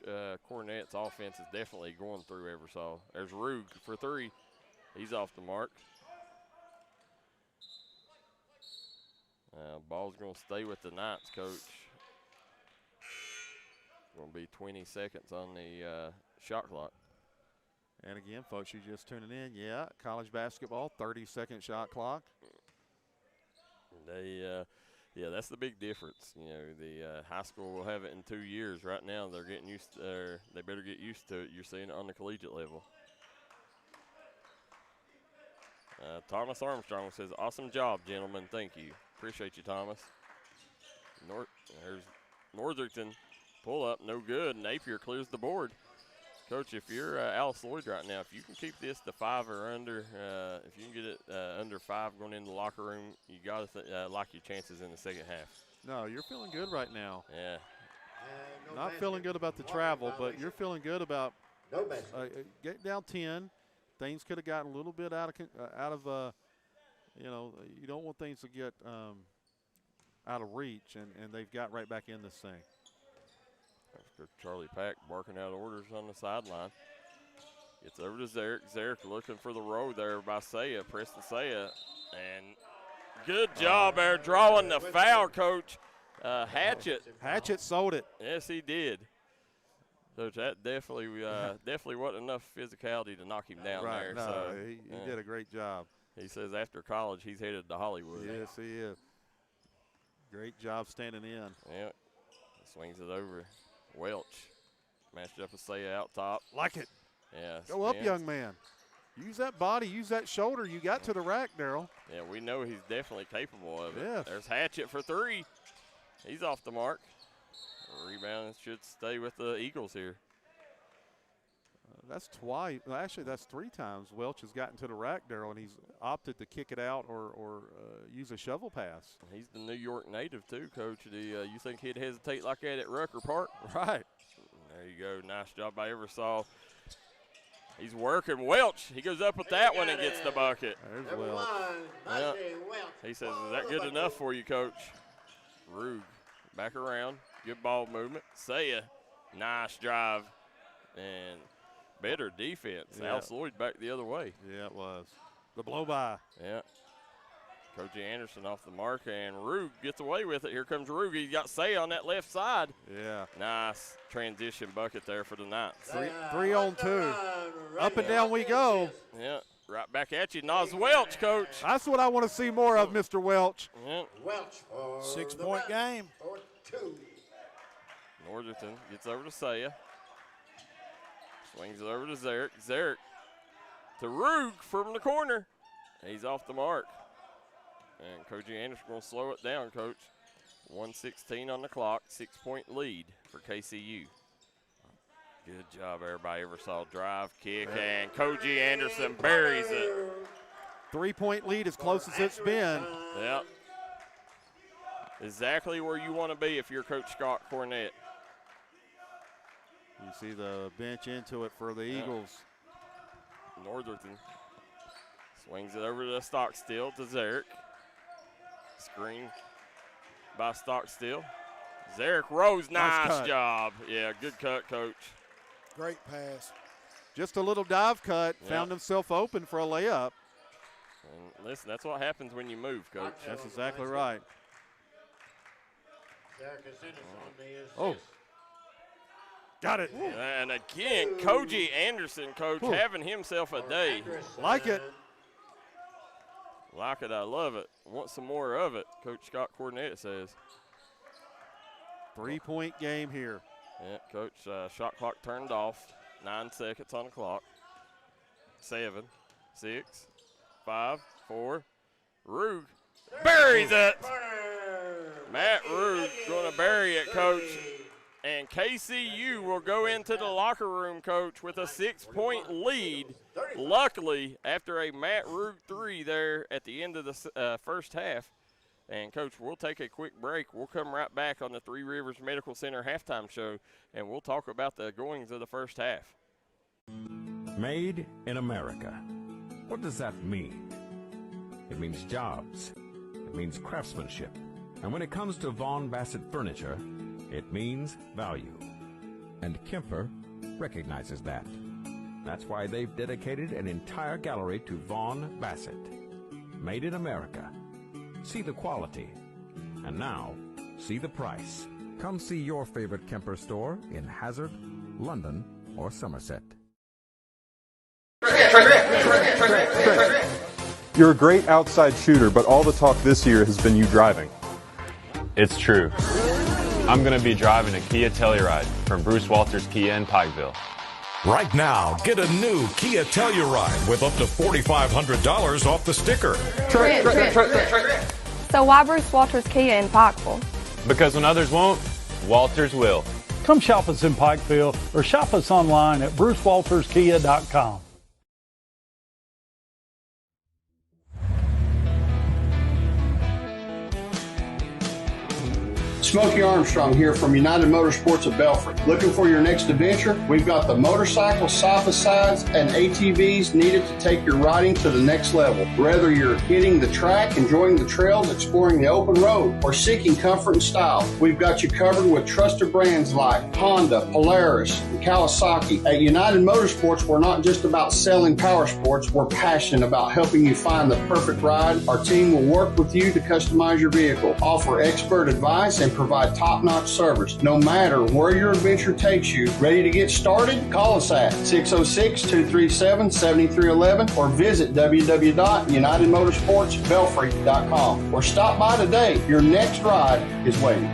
Cornett's offense is definitely going through Eversole. There's Rug for 3. He's off the mark. Ball's going to stay with the Knights, Coach. Going to be 20 seconds on the shot clock. And again, folks, you're just tuning in. Yeah, college basketball, 30-second shot clock. Yeah, that's the big difference. You know, the high school will have it in 2 years. Right now, they're getting used to, they better get used to it. You're seeing it on the collegiate level. Thomas Armstrong says, awesome job, gentlemen. Thank you. Appreciate you, Thomas. There's Northerton. Pull up, no good. Napier clears the board. Coach, if you're Alice Lloyd right now, if you can keep this to 5 or under, if you can get it under 5 going into the locker room, you got to like your chances in the second half. No, you're feeling good right now. Yeah. Not feeling good about the travel, but you're feeling good about getting down 10. Things could have gotten a little bit out of you know, you don't want things to get out of reach, and they've got right back in this thing. Charlie Pack barking out orders on the sideline. Gets over to Zarek. Zarek looking for the row there by Saya, Preston Saya. And good job there drawing the foul, Coach. Hatchett sold it. Yes, he did. Coach, that definitely wasn't enough physicality to knock him down there. No, so, he did a great job. He says after college he's headed to Hollywood. Yes, he is. Great job standing in. Yep. Swings it over. Welch matched up with Saya out top. Like it. Yeah. Go up, young man. Use that body. Use that shoulder. You got to the rack, Darryl. Yeah, we know he's definitely capable of it. Yes. There's Hatchett for 3. He's off the mark. Rebound should stay with the Eagles here. That's twice. Well, actually, that's 3 times Welch has gotten to the rack, Darryl, and he's opted to kick it out or use a shovel pass. He's the New York native, too, Coach. You think he'd hesitate like that at Rucker Park? Right. There you go. Nice job by Eversole. He's working. Welch, he goes up with that one and gets the bucket. There's Welch. Yep. He says, is that good enough for you, Coach? Rug back around. Good ball movement. Saya, nice drive. And better defense. Yeah. Alice Lloyd back the other way. Yeah, it was. The blow by. Yeah. Coach Anderson off the mark, and Rug gets away with it. Here comes Rug. He's got Say on that left side. Yeah. Nice transition bucket there for the Knights. 3 on 2. Up and down we go. Yeah. Right back at you. Nas Welch, Coach. That's what I want to see more of, Mr. Welch. Yeah. Welch for 6-point game. For 2. Northerton gets over to Saya. Swings it over to Zarek. Zarek to Rug from the corner. He's off the mark. And Coach Anderson going to slow it down, Coach. 1:16 on the clock, 6-point lead for KCU. Good job, everybody. Eversole drive, kick, and Coach Anderson buries it. 3-point lead as close as it's been. Yep. Exactly where you want to be if you're Coach Scott Cornett. You see the bench into it for the Eagles. Northerton swings it over to Stockstill to Zarek. Screen by Stockstill. Zarek Rose, nice job. Yeah, good cut, Coach. Great pass. Just a little dive cut. Found himself open for a layup. And listen, that's what happens when you move, Coach. That's exactly right. Oh. Got it. And again, Koji Anderson, Coach, having himself a day. Like it. Like it, I love it. Want some more of it, Coach Scott Cornett says. 3-point game here. Yeah, Coach, shot clock turned off. 9 seconds on the clock. 7, 6, 5, 4. Rug buries it. Matt Rug going to bury it, Coach. And KCU will go into the locker room, Coach, with a 6-point lead. Luckily, after a Matt Rug 3 there at the end of the first half. And, Coach, we'll take a quick break. We'll come right back on the Three Rivers Medical Center halftime show, and we'll talk about the goings of the first half. Made in America. What does that mean? It means jobs. It means craftsmanship. And when it comes to Vaughn Bassett furniture, it means value. And Kemper recognizes that. That's why they've dedicated an entire gallery to Vaughn Bassett. Made in America. See the quality. And now, see the price. Come see your favorite Kemper store in Hazard, London, or Somerset. You're a great outside shooter, but all the talk this year has been you driving. It's true. I'm going to be driving a Kia Telluride from Bruce Walters Kia in Pikeville. Right now, get a new Kia Telluride with up to $4,500 off the sticker. So why Bruce Walters Kia in Pikeville? Because when others won't, Walters will. Come shop us in Pikeville or shop us online at brucewalterskia.com. Smokey Armstrong here from United Motorsports of Belfry. Looking for your next adventure? We've got the motorcycles, side-by-sides, and ATVs needed to take your riding to the next level. Whether you're hitting the track, enjoying the trails, exploring the open road, or seeking comfort and style, we've got you covered with trusted brands like Honda, Polaris, and Kawasaki. At United Motorsports, we're not just about selling power sports. We're passionate about helping you find the perfect ride. Our team will work with you to customize your vehicle, offer expert advice, and provide top-notch service. No matter where your adventure takes you, ready to get started? Call us at 606-237-7311 or visit www.unitedmotorsportsbelfry.com or stop by today. Your next ride is waiting.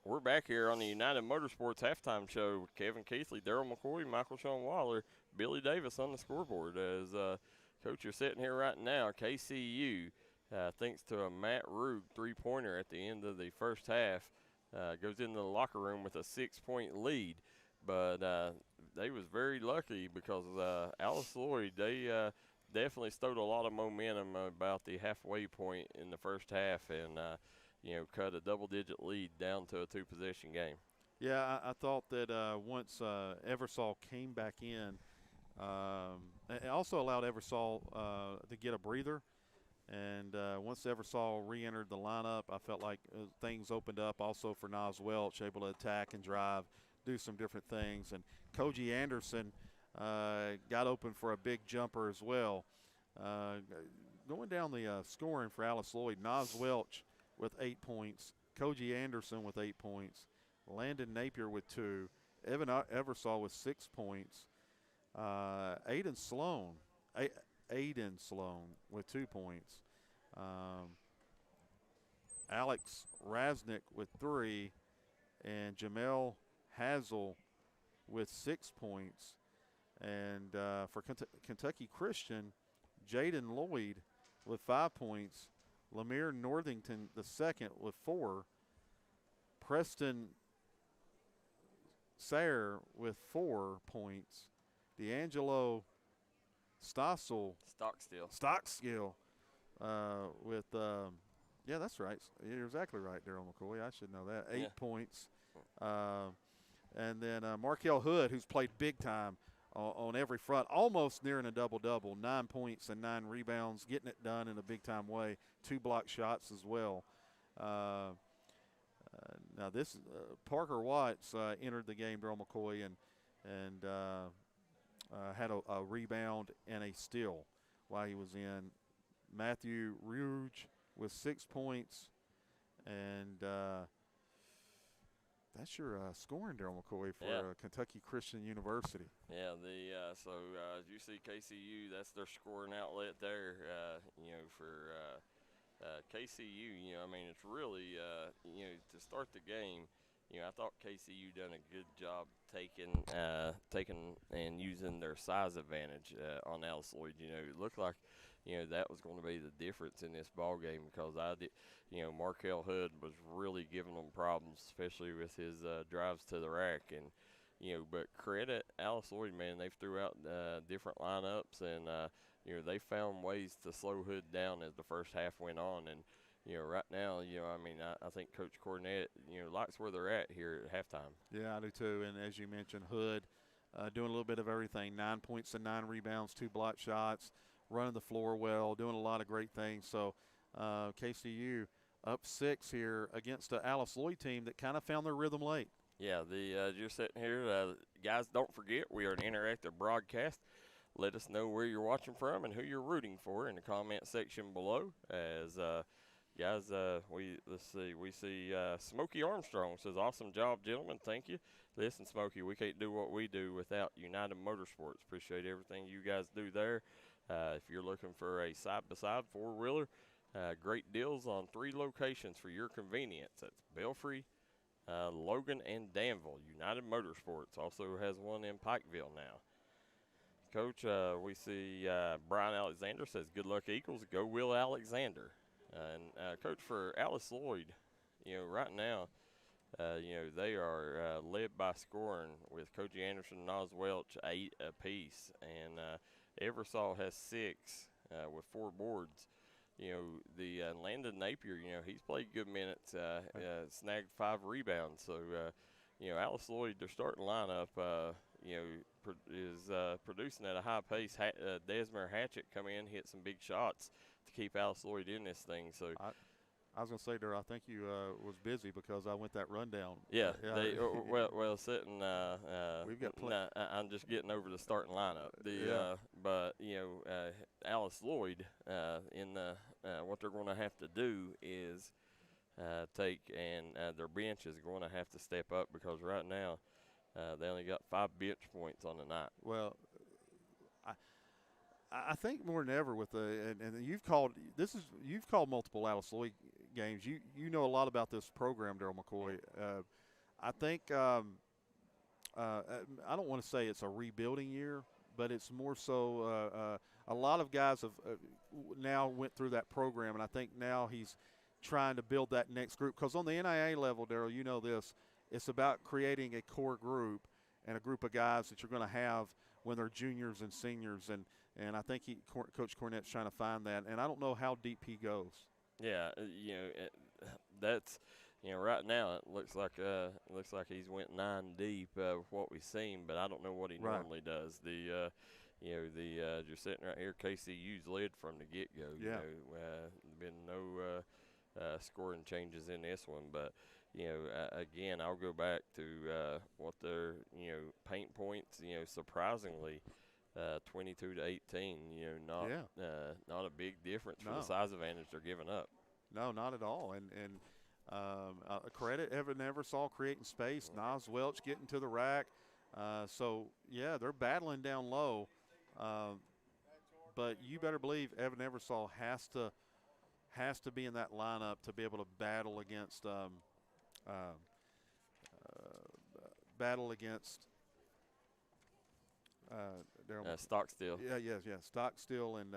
We're back here on the United Motorsports halftime show with Kevin Keathley, Darryl McCoy, Michael Sean Waller, Billy Davis on the scoreboard. As Coach, you're sitting here right now, KCU, thanks to a Matt Root three-pointer at the end of the first half, goes into the locker room with a 6-point lead. But they was very lucky because Alice Lloyd, they definitely stowed a lot of momentum about the halfway point in the first half and cut a double-digit lead down to a two-possession game. Yeah, I thought that once Eversole came back in, it also allowed Eversole to get a breather. And once Eversole re-entered the lineup, I felt like things opened up also for Nas Welch, able to attack and drive, do some different things. And Koji Anderson got open for a big jumper as well. Going down the scoring for Alice Lloyd, Nas Welch with 8 points, Koji Anderson with 8 points, Landon Napier with 2, Evan Eversole with 6 points, Aiden Sloan with 2 points, Alex Raznick with 3, and Jamel Hazel with 6 points. And for Kentucky Christian, Jaden Lloyd with 5 points, Lemire Northington the second with 4, Preston Sayre with 4 points, D'Angelo Stockstill with yeah, that's right. You're exactly right, Darryl McCoy. I should know that. 8 points. And then Markel Hood, who's played big time on every front, almost nearing a double-double, 9 points and 9 rebounds, getting it done in a big-time way, 2 block shots as well. Now this Parker Watts entered the game, Darryl McCoy, and had a rebound and a steal while he was in. Matthew Rouge with 6 points, and that's your scoring, Darryl McCoy, for Kentucky Christian University. Yeah, so as you see KCU, that's their scoring outlet there. For KCU, I mean, it's really to start the game. I thought KCU done a good job taking and using their size advantage on Alice Lloyd. It looked like that was going to be the difference in this ball game because Markel Hood was really giving them problems, especially with his drives to the rack. And but credit Alice Lloyd, man, they've threw out different lineups and they found ways to slow Hood down as the first half went on. And right now, I think Coach Cornett, likes where they're at here at halftime. Yeah, I do too. And as you mentioned, Hood doing a little bit of everything, 9 points and 9 rebounds, 2 block shots, running the floor well, doing a lot of great things. So KCU up 6 here against the Alice Lloyd team that kind of found their rhythm late. Yeah, you're sitting here. Guys, don't forget, we are an interactive broadcast. Let us know where you're watching from and who you're rooting for in the comment section below. As guys, we see Smokey Armstrong says, "Awesome job, gentlemen. Thank you." Listen, Smokey, we can't do what we do without United Motorsports. Appreciate everything you guys do there. If you're looking for a side-by-side four-wheeler, great deals on 3 locations for your convenience. That's Belfry, Logan, and Danville. United Motorsports also has one in Pikeville now. Coach, we see Brian Alexander says, "Good luck, Eagles. Go Will Alexander." And Coach, for Alice Lloyd, right now, they are led by scoring with Coach Anderson and Oz Welch 8 apiece, and Eversole has 6 with 4 boards. The Landon Napier, he's played good minutes, snagged 5 rebounds. So, Alice Lloyd, their starting lineup, is producing at a high pace. Desmond Hatchett come in, hit some big shots to keep Alice Lloyd in this thing. So I was going to say, Darryl, I think you was busy because I went that rundown. Yeah, sitting. We've got I'm just getting over the starting lineup. But Alice Lloyd in what they're going to have to do is take, and their bench is going to have to step up because right now they only got 5 bench points on the night. Well, I think more than ever with and you've called multiple Alice Lloyd games. You know a lot about this program, Darryl McCoy. I think I don't want to say it's a rebuilding year, but it's more so a lot of guys have now went through that program, and I think now he's trying to build that next group. Because on the NIA level, Darryl, you know this, it's about creating a core group and a group of guys that you're going to have when they're juniors and seniors, and I think Coach Cornett's trying to find that, and I don't know how deep he goes. Yeah, that's right now it looks like he's went 9 deep with what we've seen, but I don't know what he normally does. You're sitting right here, KCU's led from the get-go. Yeah. Been no scoring changes in this one, but again, I'll go back to what their paint points. Surprisingly. 22 to 18, not a big difference for the size advantage they're giving up. No, not at all. And credit Evan Eversole creating space, Nas Welch getting to the rack. So they're battling down low. But you better believe Evan Eversole has to be in that lineup to be able to battle against Stockstill. Yeah. Stockstill and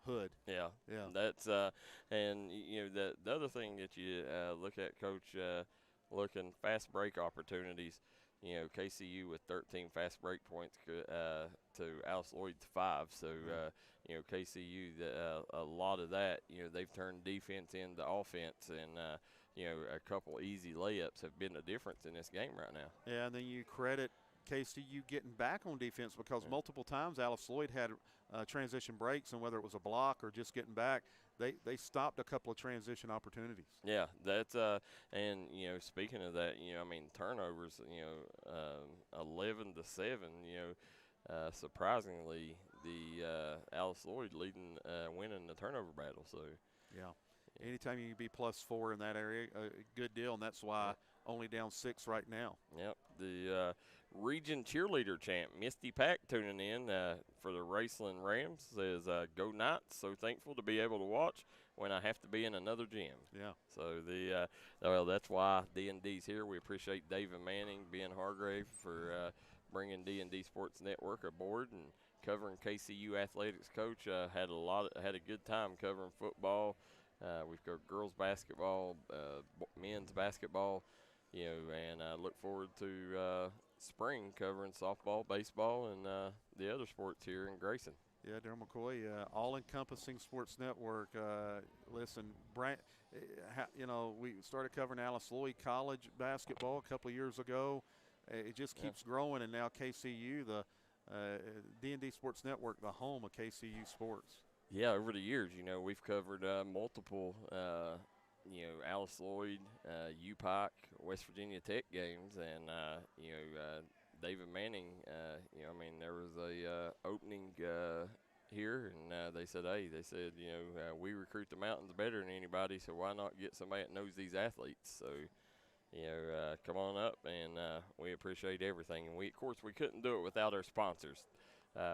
Hood. Yeah. That's and the other thing that you look at, Coach, looking fast break opportunities. KCU with 13 fast break points to Alice Lloyd's 5. So KCU, a lot of that, they've turned defense into offense, and a couple easy layups have been the difference in this game right now. Yeah, and then you credit KCU getting back on defense because multiple times Alice Lloyd had transition breaks, and whether it was a block or just getting back, they stopped a couple of transition opportunities. Yeah, that's and speaking of that, turnovers, 11 to 7, surprisingly the Alice Lloyd winning the turnover battle. So anytime you can be +4 in that area, a good deal, and that's why only down 6 right now. Yep. The region cheerleader champ, Misty Pack, tuning in for the Raceland Rams, says, "Go Knights, so thankful to be able to watch when I have to be in another gym." Yeah. So that's why D&D's here. We appreciate David Manning, Ben Hargrave for bringing D&D Sports Network aboard and covering KCU athletics. Coach had a good time covering football. We've got girls basketball, men's basketball. And I look forward to spring covering softball, baseball, and the other sports here in Grayson. Yeah, Darryl McCoy, all-encompassing sports network. Listen, we started covering Alice Lloyd college basketball a couple of years ago. It just keeps growing, and now KCU, the D&D Sports Network, the home of KCU sports. Yeah, over the years, we've covered multiple Alice Lloyd, UPike, West Virginia Tech games, and David Manning. There was a opening here, and they said, we recruit the mountains better than anybody, so why not get somebody that knows these athletes? So, come on up, and we appreciate everything. And of course, we couldn't do it without our sponsors,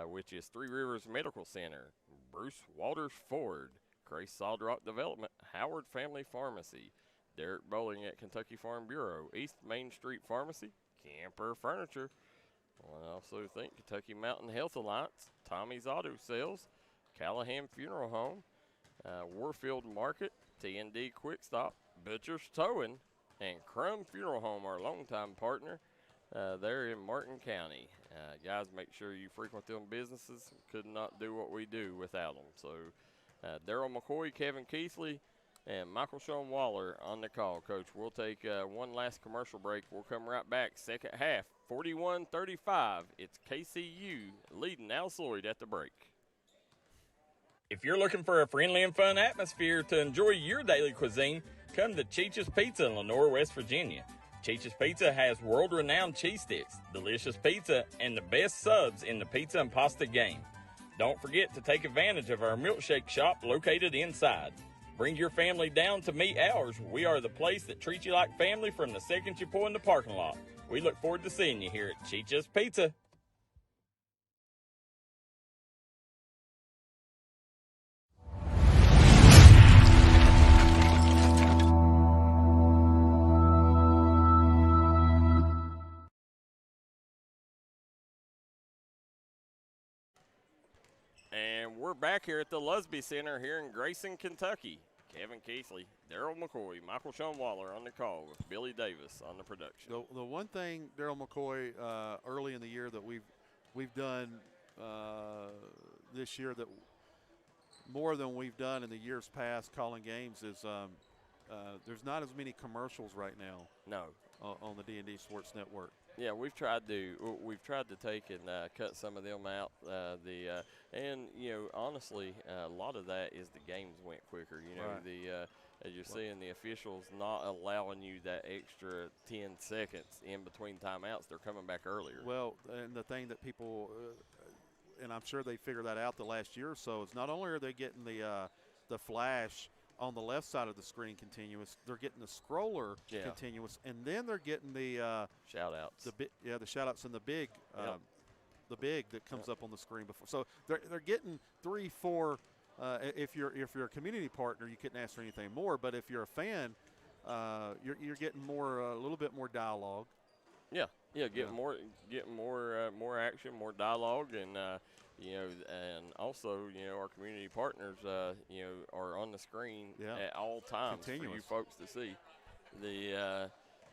which is Three Rivers Medical Center, Bruce Walters Ford, Grace Sodrock Development, Howard Family Pharmacy, Derek Bowling at Kentucky Farm Bureau, East Main Street Pharmacy, Camper Furniture. I also think Kentucky Mountain Health Alliance, Tommy's Auto Sales, Callahan Funeral Home, Warfield Market, T&D Quick Stop, Butcher's Towing, and Crum Funeral Home, our longtime partner, there in Martin County. Guys, make sure you frequent them businesses. Could not do what we do without them. So, Darryl McCoy, Kevin Keathley, and Michael Sean Waller on the call. Coach, we'll take one last commercial break. We'll come right back. Second half, 41-35. It's KCU leading Alice Lloyd at the break. If you're looking for a friendly and fun atmosphere to enjoy your daily cuisine, come to Cheech's Pizza in Lenore, West Virginia. Cheech's Pizza has world-renowned cheese sticks, delicious pizza, and the best subs in the pizza and pasta game. Don't forget to take advantage of our milkshake shop located inside. Bring your family down to meet ours. We are the place that treats you like family from the second you pull in the parking lot. We look forward to seeing you here at Cheech's Pizza. And we're back here at the Lusby Center here in Grayson, Kentucky. Kevin Keathley, Darryl McCoy, Michael Sean Waller on the call with Billy Davis on the production. The one thing, Darryl McCoy, early in the year that we've done this year that more than we've done in the years past calling games is there's not as many commercials right now. No. On the D&D Sports Network. Yeah, we've tried to take and cut some of them out. Honestly, a lot of that is the games went quicker. Right. As you're seeing, the officials not allowing you that extra 10 seconds in between timeouts. They're coming back earlier. Well, and the thing that people, and I'm sure they figured that out the last year or so, is not only are they getting the flash on the left side of the screen continuous, they're getting the scroller continuous, and then they're getting the shout-outs. The shout-outs and the big that comes up on the screen before. So they're getting 3, 4. If you're a community partner, you couldn't ask for anything more. But if you're a fan, you're getting more a little bit more dialogue. Getting more action, more dialogue, and and also, our community partners, are on the screen at all times for you folks to see.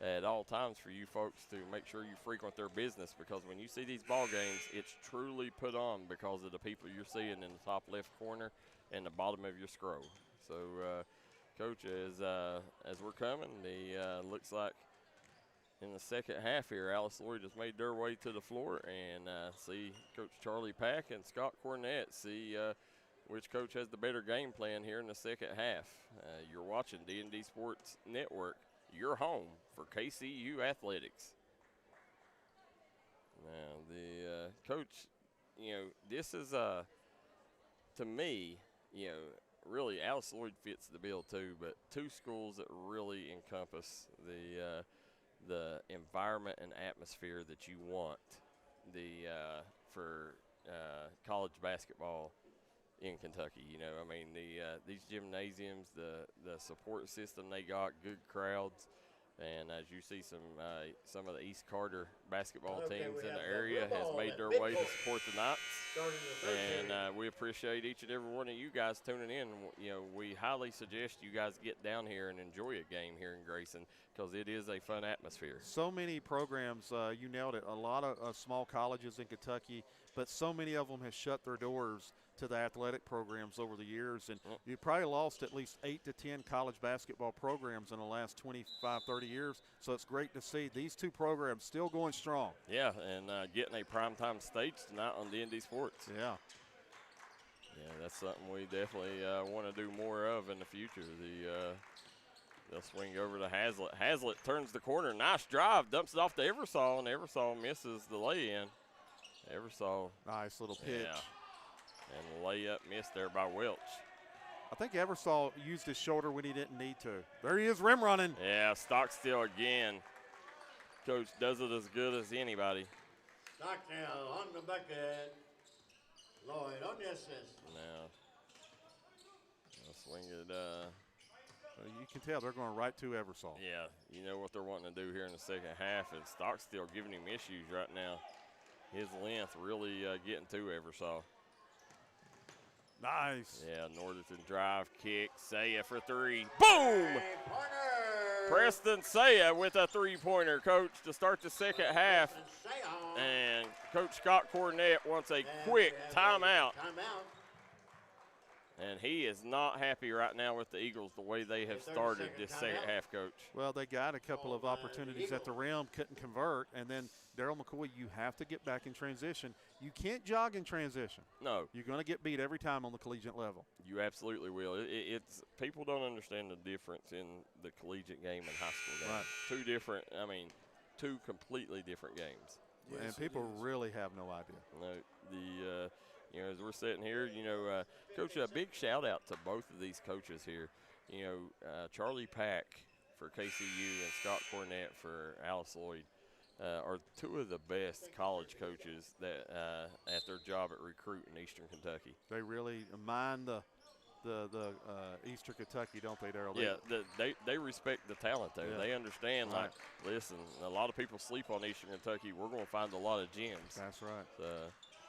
At all times for you folks to make sure you frequent their business, because when you see these ball games, it's truly put on because of the people you're seeing in the top left corner and the bottom of your scroll. So, Coach, as we're coming, looks like in the second half here, Alice Lloyd has made their way to the floor, and see Coach Charlie Pack and Scott Cornett see which coach has the better game plan here in the second half. You're watching D&D Sports Network, your home for KCU athletics. Now, the coach, this is to me, really Alice Lloyd fits the bill too, but two schools that really encompass the environment and atmosphere that you want for college basketball in Kentucky. These gymnasiums, the support system they got, good crowds, and as you see, some of the East Carter basketball teams in the area has made their way to support the Knights, and we appreciate each and every one of you guys tuning in. We highly suggest you guys get down here and enjoy a game here in Grayson, because it is a fun atmosphere. So many programs, you nailed it, a lot of small colleges in Kentucky, but so many of them have shut their doors to the athletic programs over the years, and you probably lost at least 8 to 10 college basketball programs in the last 25, 30 years, so it's great to see these two programs still going strong. Yeah, and getting a primetime stage tonight on D&D Sports. Yeah, that's something we definitely want to do more of in the future. They'll swing over to Hazlitt. Hazlitt turns the corner. Nice drive. Dumps it off to Eversole, and Eversole misses the lay-in. Eversole. Nice little pitch. Yeah. And the layup missed there by Welch. I think Eversole used his shoulder when he didn't need to. There he is, rim running. Yeah, Stockstill again. Coach does it as good as anybody. Stockdale on the bucket. Lloyd on the assist. Now, they'll swing it. You can tell they're going right to Eversole. Yeah, you know what they're wanting to do here in the second half, and Stockstill giving him issues right now. His length really getting to Eversole. Nice. Yeah, Northerton drive, kick, Saya for three. Boom! Preston Saya with a three-pointer, Coach, to start the second half. And Coach Scott Cornett wants a quick timeout. And he is not happy right now with the Eagles, the way they have started this second half, Coach. Well, they got a couple of opportunities at the rim, couldn't convert, and then Darryl McCoy, you have to get back in transition. You can't jog in transition. No. You're going to get beat every time on the collegiate level. You absolutely will. It's people don't understand the difference in the collegiate game and high school game. Right. Two completely different games. Yes, and people really have no idea. No, as we're sitting here, Coach, a big shout out to both of these coaches here. Charlie Pack for KCU and Scott Cornett for Alice Lloyd are two of the best college coaches that at their job at recruiting Eastern Kentucky. They really mind the Eastern Kentucky, don't they, Darryl? Yeah, they respect the talent there. Yeah. They understand, right. Listen, a lot of people sleep on Eastern Kentucky. We're going to find a lot of gems. That's right.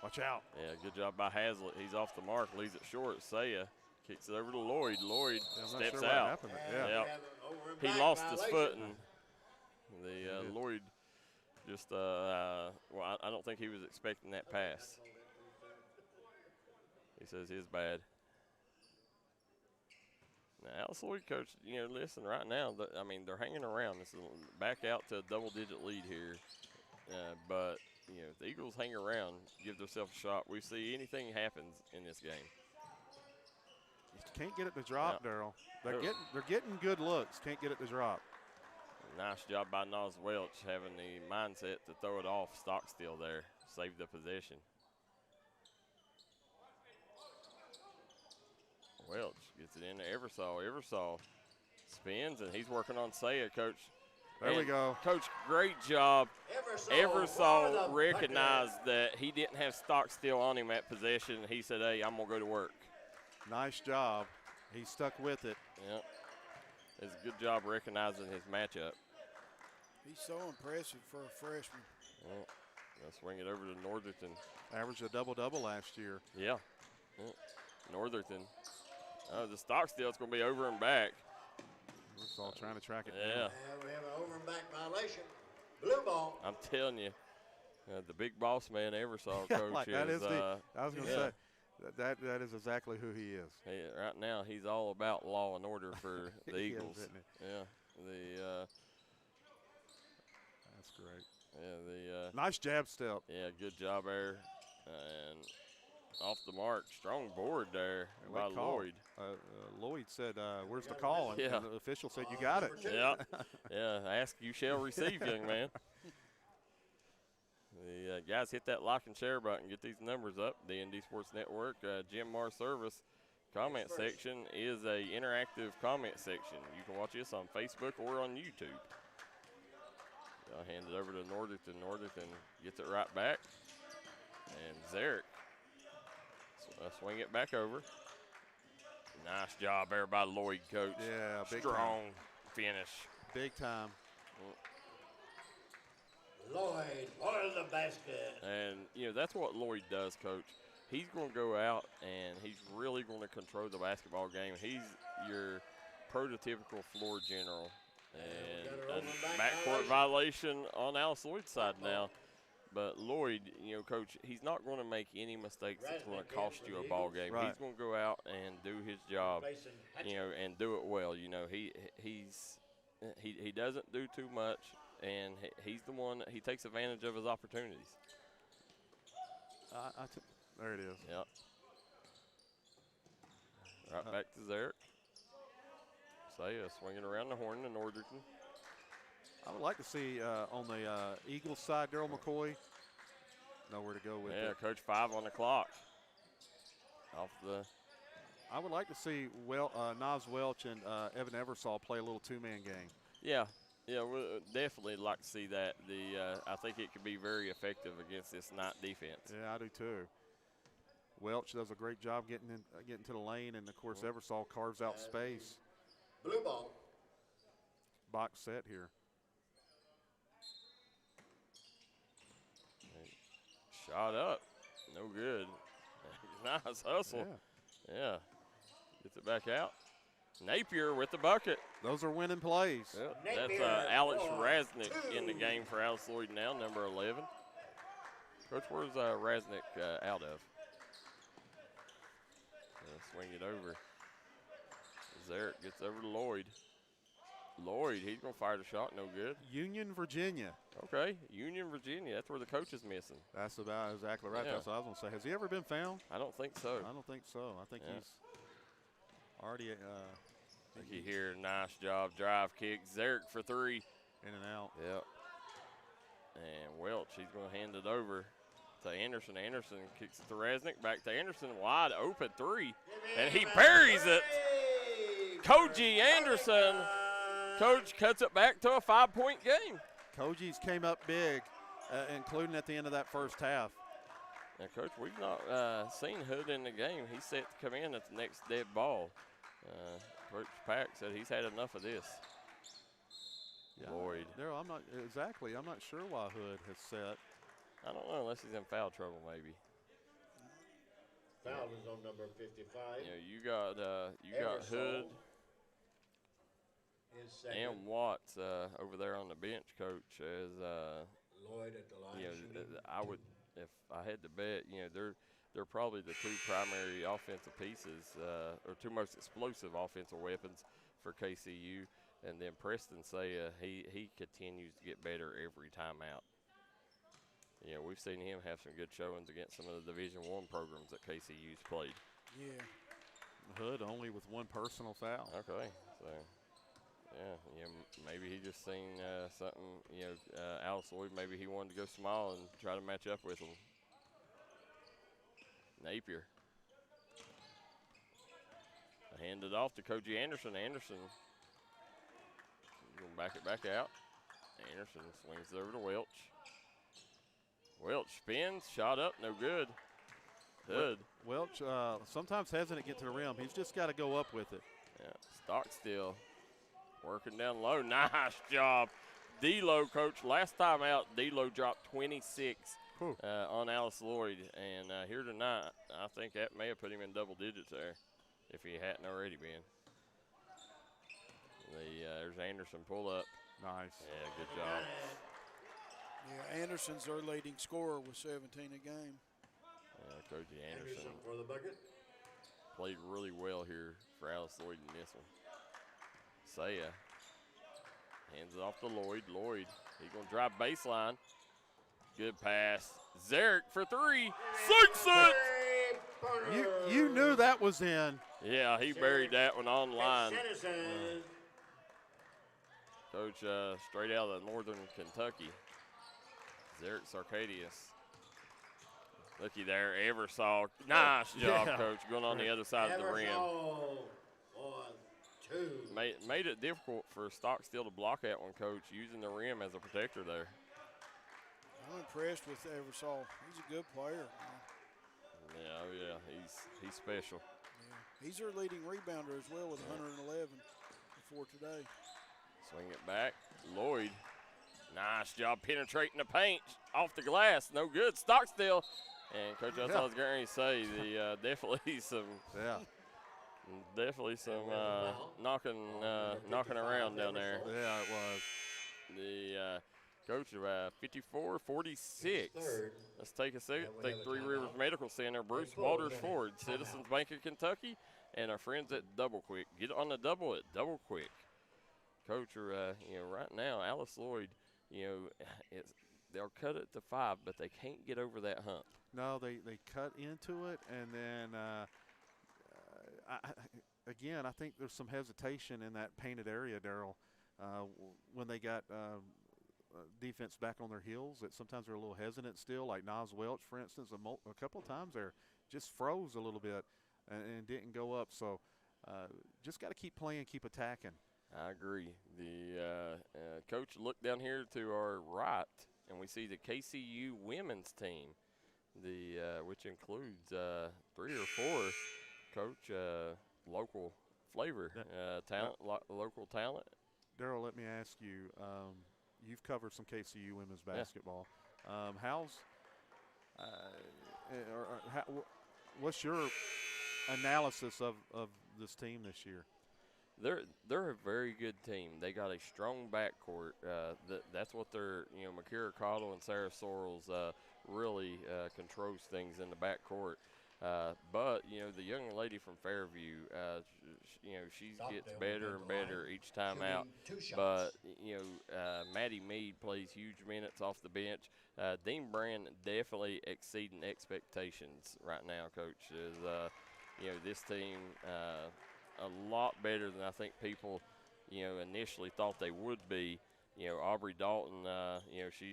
Watch out. Yeah, good job by Hazlitt. He's off the mark, leaves it short. Saya kicks it over to Lloyd. Lloyd steps out. Yeah. He lost his footing. Lloyd just, I don't think he was expecting that pass. He says his bad. Now, Alice Lloyd, Coach, listen, right now, they're hanging around. This is back out to a double-digit lead here. But if the Eagles hang around, give themselves a shot, we see anything happens in this game. You can't get it to drop, Darryl. They're getting good looks. Can't get it to drop. Nice job by Nas Welch having the mindset to throw it off. Stockstill there. Saved the possession. Welch gets it into Eversole. Eversole spins, and he's working on Saya, Coach. There we go. Coach, great job. Eversole recognized that he didn't have Stockstill on him at possession. He said, hey, I'm going to go to work. Nice job. He stuck with it. Yep. It's a good job recognizing his matchup. He's so impressive for a freshman. Yep. They'll swing it over to Northerton. Averaged a double-double last year. Yeah. Yep. Northerton. The Stockstill, it's going to be over and back. We're all trying to track it down. We have an over and back violation. Blue ball. I'm telling you, the big boss man Eversole, Coach, I was going to say, that is exactly who he is. Right now, he's all about law and order for the Eagles. Is, isn't he? Yeah. That's great. Yeah. Nice jab step. Yeah, good job there. And off the mark, strong board there by Lloyd. Lloyd said, where's the call? And the official said, you got it. Yeah, ask you shall receive, young man. The guys, hit that like and share button. Get these numbers up. D&D Sports Network, Jim Mar Service comment section is a interactive comment section. You can watch this on Facebook or on YouTube. I'll hand it over to Northerton. Northerton gets it right back. And Zarek swing it back over. Nice job there by Lloyd, Coach. Yeah, big strong finish. Big time. Lloyd for the basket. And, that's what Lloyd does, Coach. He's going to go out, and he's really going to control the basketball game. He's your prototypical floor general. And a backcourt violation on Alice Lloyd's side now. But Lloyd, Coach, he's not going to make any mistakes that's going to cost you a ball game. Right. He's going to go out and do his job, and do it well. He doesn't do too much, and he's the one, he takes advantage of his opportunities. There it is. Yep. Right back to Zarek. Saya swinging around the horn to Northerton. I would like to see on the Eagles side, Darryl McCoy. Nowhere to go with it. Yeah, Coach 5 on the clock. I would like to see Nas Welch and Evan Eversole play a little two-man game. Yeah, we'll definitely like to see that. I think it could be very effective against this Knight defense. Yeah, I do too. Welch does a great job getting to the lane, and of course Eversole carves out space. Blue ball. Box set here. Shot up, no good. Nice hustle. Yeah. Gets it back out. Napier with the bucket. Those are winning plays. Yep. That's Alex Raznick in the game for Alice Lloyd now, number 11. Coach, where's Raznick out of? Swing it over. Zarek gets over to Lloyd. Lloyd, he's going to fire the shot, no good. Union, Virginia. Okay, Union, Virginia. That's where the coach is missing. That's about exactly right. Yeah. That's what I was going to say. Has he ever been found? I don't think so. I don't think so. I think he's already. I think you hear, nice job, drive kick. Zarek for 3. In and out. Yep. And Welch, he's going to hand it over to Anderson. Anderson kicks it to Raznick. Back to Anderson, wide open 3. And he buries it. Koji Anderson. Coach cuts it back to a 5-point game. Koji's came up big, including at the end of that first half. Now, Coach, we've not seen Hood in the game. He's set to come in at the next dead ball. Coach Pack said he's had enough of this. Yeah, Lloyd. Darryl, I'm not sure why Hood has set. I don't know, unless he's in foul trouble, maybe. Foul is on number 55. You got Hood and Watts over there on the bench, Coach. As Lloyd at the line. I would, if I had to bet, they're probably the 2 primary offensive pieces, or 2 most explosive offensive weapons for KCU. And then Preston Saya, he continues to get better every time out. We've seen him have some good showings against some of the Division I programs that KCU's played. Yeah. Hood only with 1 personal foul. Okay, so maybe he just seen something. Alice Lloyd, maybe he wanted to go small and try to match up with him. Napier. Hand it off to Koji Anderson. Anderson going to back it back out. Anderson swings it over to Welch. Welch spins, shot up, no good. Hood. Welch sometimes hesitant to get to the rim. He's just got to go up with it. Yeah, Stockstill working down low. Nice job. D-Lo, Coach. Last time out, D-Lo dropped 26 on Alice Lloyd. And here tonight, I think that may have put him in double digits there if he hadn't already been. There's Anderson pull up. Nice. Yeah, good job. Yeah, Anderson's their leading scorer with 17 a game. Yeah, Coach Anderson for the bucket. Played really well here for Alice Lloyd in this one. Saya hands it off to Lloyd. Lloyd, he's going to drive baseline. Good pass. Zarek for 3. Sinks it! You knew that was in. Yeah, he buried that one on line. Coach straight out of Northern Kentucky. Zarek Sarkadius. Looky there, Eversole. Nice job, Coach, going on the other side of the rim. Made it difficult for Stockstill to block that one, Coach, using the rim as a protector there. I'm impressed with Eversole. He's a good player. Yeah, he's special. Yeah. He's their leading rebounder as well with 111 before today. Swing it back. Lloyd. Nice job penetrating the paint off the glass. No good. Stockstill. And Coach, that's what I was going to say. Definitely some knocking around down there. Yeah, it was. The coach of 54-46. Let's take a second. Take Three Rivers Medical Center, Bruce Walters Ford, Citizens Bank of Kentucky, and our friends at Double Quick. Get on the double at Double Quick. Coach, right now, Alice Lloyd, they'll cut it to 5, but they can't get over that hump. No, they cut into it, and then again, I think there's some hesitation in that painted area, Darryl, when they got defense back on their heels. That sometimes they're a little hesitant still, like Nas Welch, for instance, a couple of times there just froze a little bit and didn't go up. So just got to keep playing, keep attacking. I agree. The coach, look down here to our right, and we see the KCU women's team, which includes 3 or 4, Coach, local flavor, talent, local talent. Darryl, let me ask you, you've covered some KCU women's basketball. What's your analysis of this team this year? They're a very good team. They got a strong backcourt. That's what they're, Makira Cottle and Sarah Sorrells really controls things in the backcourt. But, the young lady from Fairview, she gets better and better each time out. But, Maddie Mead plays huge minutes off the bench. Dean Brand definitely exceeding expectations right now, Coach. This team a lot better than I think people, initially thought they would be. Aubrey Dalton,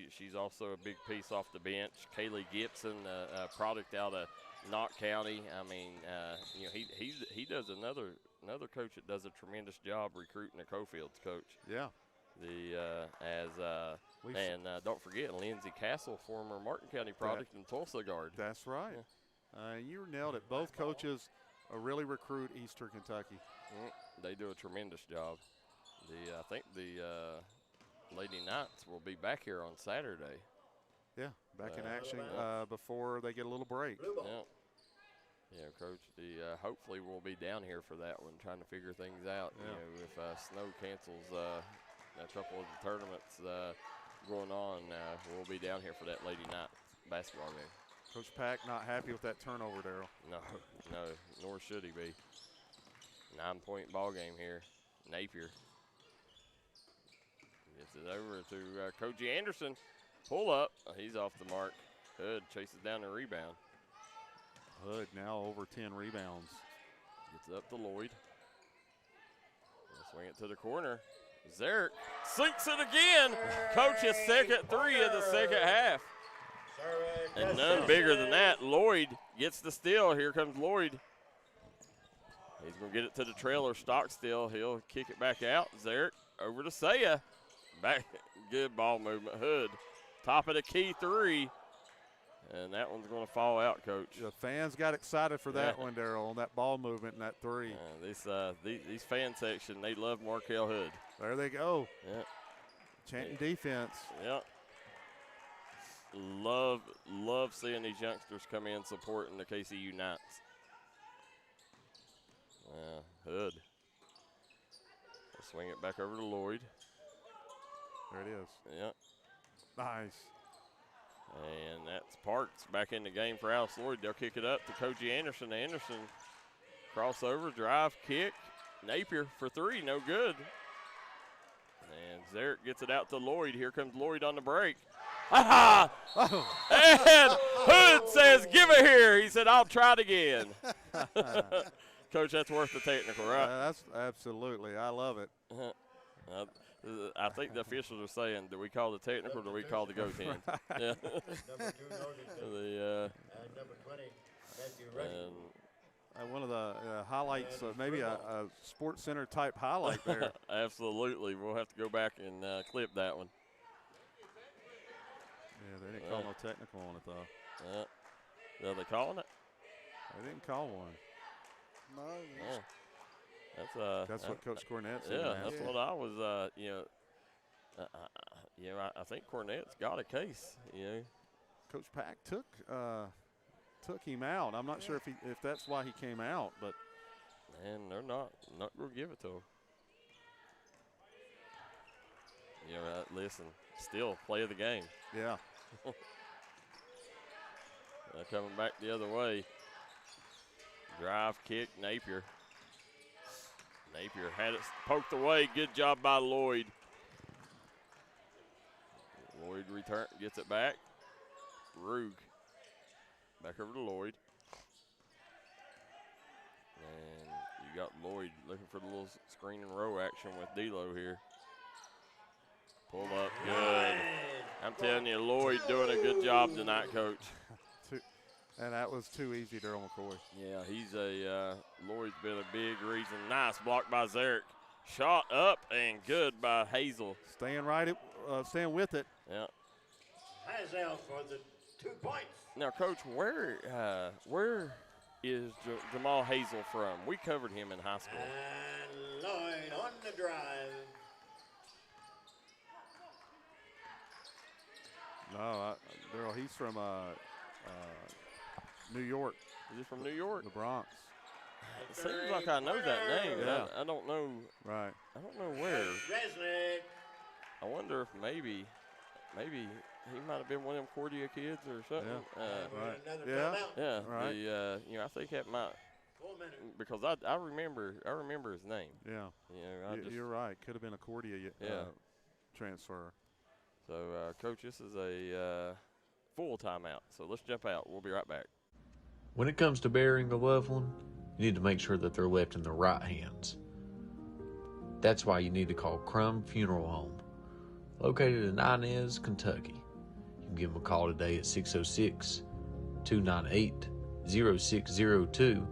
she's also a big piece off the bench. Kaylee Gibson, a product out of Knott County. I mean, he does another coach that does a tremendous job recruiting the Cofields, Coach. Yeah. Don't forget Lindsey Castle, former Martin County product and Tulsa guard. That's right. Yeah. You nailed it. Both coaches really recruit Eastern Kentucky. They do a tremendous job. I think the Lady Knights will be back here on Saturday. Yeah, back in action before they get a little break. Yeah, Coach. Hopefully we'll be down here for that one, trying to figure things out. Yeah. If snow cancels a couple of the tournaments going on, we'll be down here for that Lady Knights basketball game. Coach Pack not happy with that turnover, Darryl. No, nor should he be. 9-point ball game here. Napier gets it over to Coach Anderson. Pull up. He's off the mark. Hood chases down the rebound. Hood now over 10 rebounds. Gets it up to Lloyd. Swing it to the corner. Zarek sinks it again. Coach's second 3 of the second half. And none bigger than that. Lloyd gets the steal. Here comes Lloyd. He's going to get it to the trailer. Stockstill. He'll kick it back out. Zarek over to Saya. Back. Good ball movement. Hood. Top of the key 3. And that one's going to fall out, Coach. The fans got excited for that one, Darryl, on that ball movement and that 3. These fan section, they love Markel Hood. There they go. Yeah. Chanting defense. Yeah. Love seeing these youngsters come in supporting the KCU Knights. Hood. Swing it back over to Lloyd. There it is. Yeah. Nice. And that's Parks back in the game for Alice Lloyd. They'll kick it up to Coach Anderson. Anderson crossover, drive, kick. Napier for 3, no good. And Zarek gets it out to Lloyd. Here comes Lloyd on the break. Ha ha! And Hood says, give it here. He said, I'll try it again. Coach, that's worth the technical, right? That's absolutely. I love it. I think the officials are saying, do we call the technical or do we call the go-10? Yeah. Number 2 noted number 20, Matthew Ruddy. One of the highlights, maybe a Sports Center type highlight there. Absolutely. We'll have to go back and clip that one. Yeah, they didn't call no technical on it, though. Are they calling it? They didn't call one. No. That's what Coach Cornett said. Yeah, that's what I was, I think Cornett's got a case, Coach Pack took him out. I'm not sure if that's why he came out, but. And they're not going to give it to him. Listen, still play of the game. Yeah. Coming back the other way. Drive, kick, Napier. Napier had it poked away. Good job by Lloyd. Lloyd gets it back. Rugg. Back over to Lloyd. And you You got Lloyd looking for the little screen and row action with D'Lo here. Pull up, good. I'm telling you, Lloyd doing a good job tonight, Coach. And that was too easy, Darryl McCoy. Yeah, Lloyd's been a big reason. Nice block by Zarek. Shot up and good by Hazel. Staying with it. Yeah. Hazel for the 2 points. Now, Coach, where is Jamal Hazel from? We covered him in high school. And Lloyd on the drive. No, Darryl, he's from New York. Is he from New York? The Bronx. It seems like I know that name. Yeah. I don't know. Right. I don't know where. Resnick. I wonder if maybe he might have been one of them Cordia kids or something. Yeah. Yeah. Right. I think that might. Because I remember his name. Yeah. You're right. Could have been a Cordia transfer. So, Coach, this is a full timeout. So let's jump out. We'll be right back. When it comes to burying a loved one, you need to make sure that they're left in the right hands. That's why you need to call Crum Funeral Home, located in Inez, Kentucky. You can give them a call today at 606-298-0602,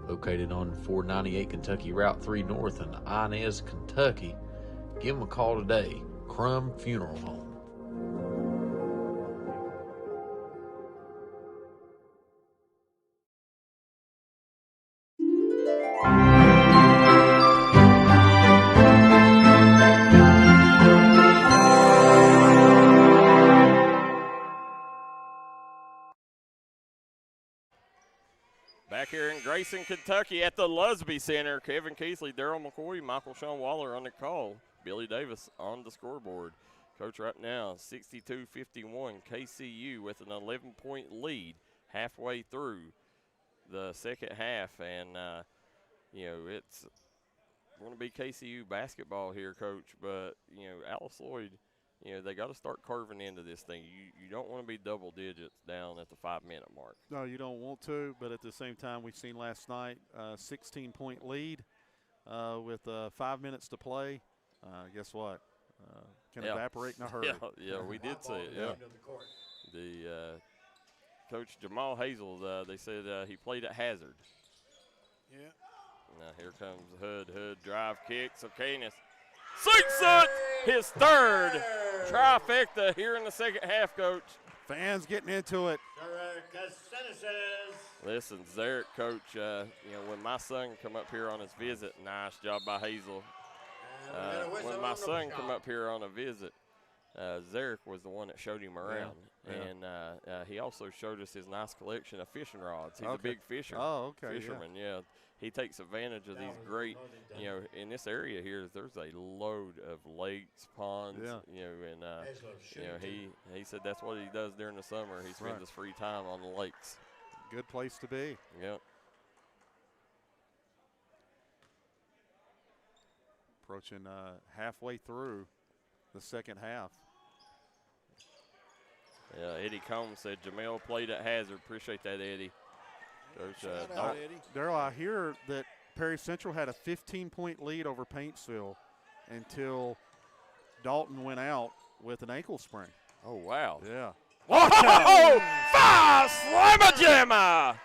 located on 498 Kentucky Route 3 North in Inez, Kentucky. Give them a call today, Crum Funeral Home. Back here in Grayson, Kentucky at the Lusby Center, Kevin Keathley, Darryl McCoy, Michael Sean Waller on the call. Billy Davis on the scoreboard. Coach, right now, 62-51, KCU with an 11-point lead halfway through the second half. And, it's going to be KCU basketball here, Coach. But, Alice Lloyd, they got to start curving into this thing. You don't want to be double digits down at the 5-minute mark. No, you don't want to, but at the same time, we've seen last night a 16-point lead with 5 minutes to play. Guess what? Can evaporate in a hurry. Yeah, we did see it. Yeah. The Coach Jamal Hazel, they said he played at hazard. Yeah. Now here comes Hood drive kick. So Canis sinks it, his third trifecta here in the second half, Coach. Fans getting into it. Listen, Zarek, Coach, when my son come up here on his visit, nice job by Hazel. When my son come up here on a visit, Zarek was the one that showed him around. And he also showed us his nice collection of fishing rods. He's a big fisher. Oh, okay. Fisherman, yeah. He takes advantage of these great, in this area here, there's a load of lakes, ponds, and, he said that's what he does during the summer. He spends his free time on the lakes. Good place to be. Yep. Approaching halfway through the second half. Yeah, Eddie Combs said Jamel played at hazard. Appreciate that, Eddie. Coach, Darryl, I hear that Perry Central had a 15-point lead over Paintsville until Dalton went out with an ankle sprain. Oh, wow. Yeah. Whoa! Slamma jamma!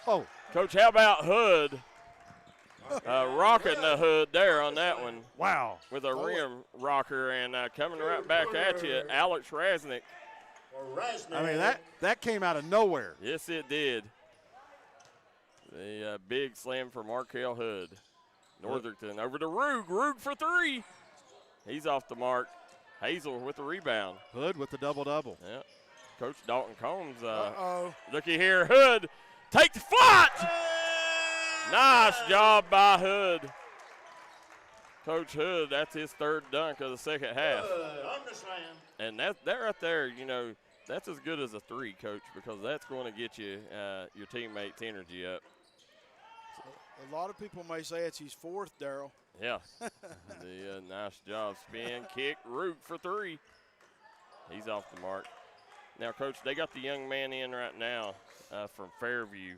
Oh. Coach, how about Hood? Rocking the Hood there on that one. Wow. With a rim rocker and coming right back at you, Alex Resnick. I mean, that came out of nowhere. Yes, it did. The big slam for Markel Hood. Northerton over to Rugg. Rugg for three. He's off the mark. Hazel with the rebound. Hood with the double-double. Yeah. Coach Dalton Combs. Looky here. Hood takes flight. Nice job by Hood. Coach Hood, that's his third dunk of the second half. And that right there, that's as good as a three, Coach, because that's going to get you your teammates' energy up. A lot of people may say it's his fourth, Darryl. Yeah. The nice job. Spin, kick, Rugg for three. He's off the mark. Now, Coach, they got the young man in right now from Fairview.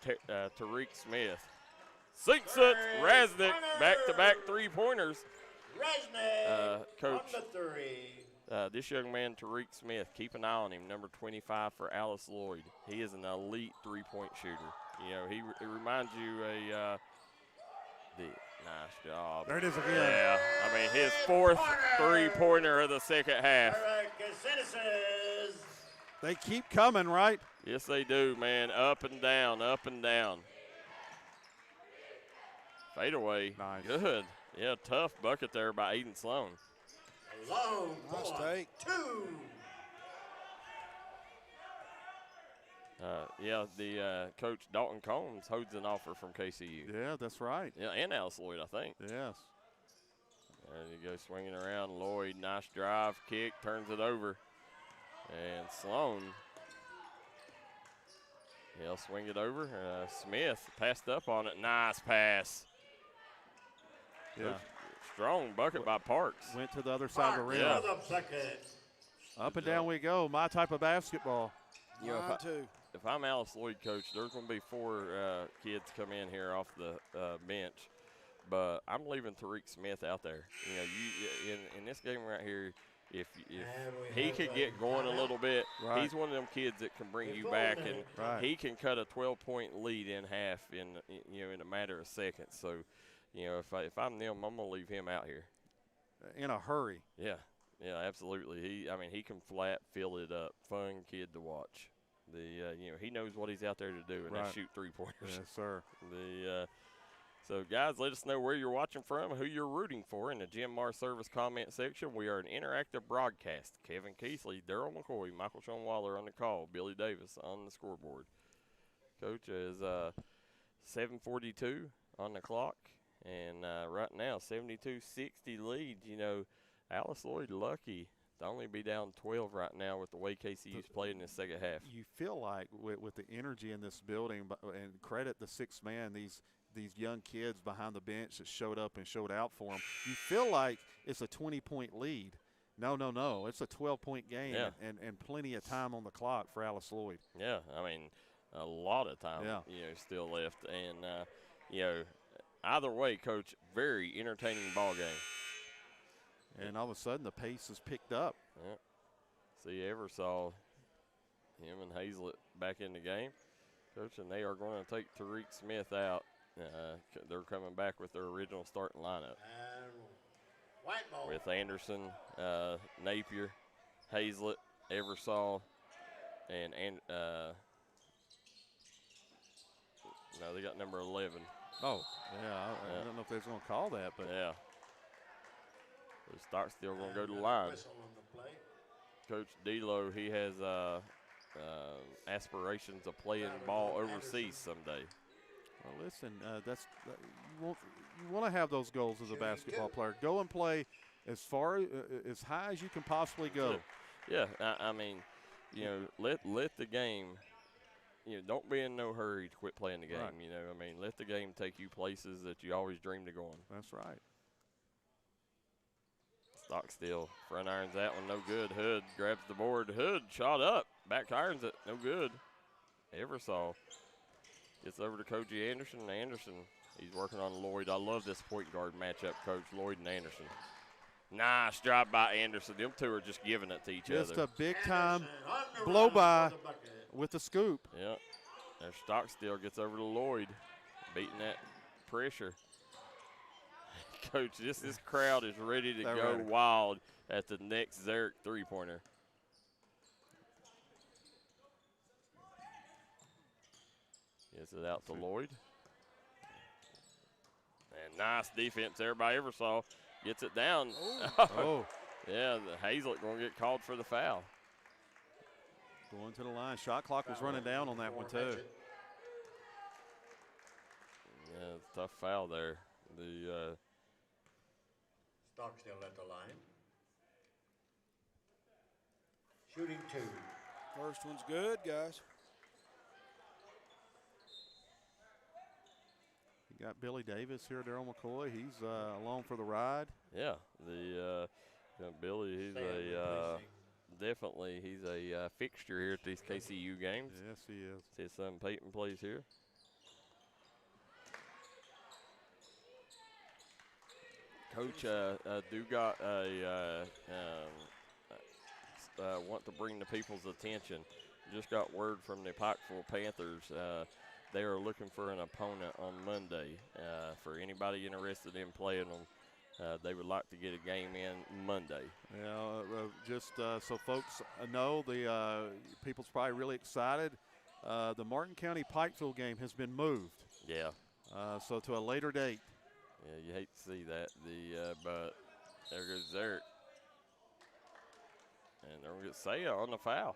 Tariq Smith. Sinks it. Resnick, back-to-back three-pointers. Resnick Coach, on the three. this young man, Tariq Smith, keep an eye on him, number 25 for Alice Lloyd. He is an elite three-point shooter. You know, he reminds you nice job. There it is again. Yeah, I mean, his fourth three-pointer of the second half. They keep coming, right? Yes, they do, man. Up and down, up and down. Fadeaway. Nice. Good. Yeah, tough bucket there by Aiden Sloan. Long Nice point. take. 2. The coach Dalton Combs holds an offer from KCU. Yeah, that's right. Yeah, and Alice Lloyd, I think. Yes. There you go, swinging around. Lloyd, nice drive, kick, turns it over. And Sloan, he'll swing it over. Smith passed up on it. Nice pass. Yeah. Strong bucket by Parks. Went to the other side of the rim. Yeah. Up and down we go. My type of basketball. You know, if I'm Alice Lloyd coach, there's going to be 4 kids come in here off the bench, but I'm leaving Tariq Smith out there. You know, in this game right here, if he could get going a little bit, right. He's one of them kids that can bring you back, and he can cut a 12-point lead in half in a matter of seconds. So, you know, if I'm them, I'm gonna leave him out here in a hurry. Yeah, absolutely. He can flat fill it up. Fun kid to watch. He knows what he's out there to do, and that's shoot three-pointers. Yes, sir. So, guys, let us know where you're watching from, who you're rooting for in the Jim Mar Service comment section. We are an interactive broadcast. Kevin Keathley, Darryl McCoy, Michael Sean Waller on the call, Billy Davis on the scoreboard. Coach is 7:42 on the clock, and right now 72-60 lead. You know, Alice Lloyd lucky to only be down 12 right now with the way KCU's played in the second half. You feel like with the energy in this building, and credit the sixth man, these young kids behind the bench that showed up and showed out for them, you feel like it's a 20-point lead. No. It's a 12-point game, and plenty of time on the clock for Alice Lloyd. Yeah, I mean, a lot of time, still left. And, either way, Coach, very entertaining ball game. And all of a sudden, the pace is picked up. Yeah. See, Eversole, him and Hazlett back in the game, Coach, and they are going to take Tariq Smith out. They're coming back with their original starting lineup. With Anderson, Napier, Hazlett, Eversole, and no, they got number 11. Oh, yeah, I don't know if they're going to call that, but yeah. Stockstill going to go to the line. Coach D'Lo, he has aspirations of playing ball overseas someday. Well, listen, you want to have those goals as a basketball player. Go and play as high as you can possibly go. Yeah, I mean, let the game. Don't be in no hurry to quit playing the game. Right. Let the game take you places that you always dreamed of going. That's right. Stockstill front irons that one, no good. Hood grabs the board. Hood shot up, back irons it, no good. Eversole gets over to Koji Anderson. Anderson, he's working on Lloyd. I love this point guard matchup, Coach, Lloyd and Anderson. Nice drive by Anderson. Them two are just giving it to each other. Just a big-time blow-by with the scoop. Yeah. There's Stockstill gets over to Lloyd, beating that pressure. Coach, this crowd is ready to go wild at the next Zarek three-pointer. Gets it out to Lloyd. And nice defense there by Eversole. Gets it down. Oh. Yeah, the Hazlett going to get called for the foul. Going to the line. Shot clock was running down on that one, too. Yeah, tough foul there. Stockstill at the line. Shooting 2. First one's good, guys. You got Billy Davis here, Darryl McCoy. He's along for the ride. Yeah, Billy, he's definitely he's a fixture here at these KCU games. Yes, he is. His son Peyton plays here. Coach do got want to bring the people's attention. Just got word from the Pikeville Panthers. They are looking for an opponent on Monday. For anybody interested in playing them, they would like to get a game in Monday. Yeah, just so folks know, the people's probably really excited. The Martin County Pikeville game has been moved. Yeah. So to a later date. Yeah, you hate to see that. But there goes Zerk. And they're going to get Saya on the foul.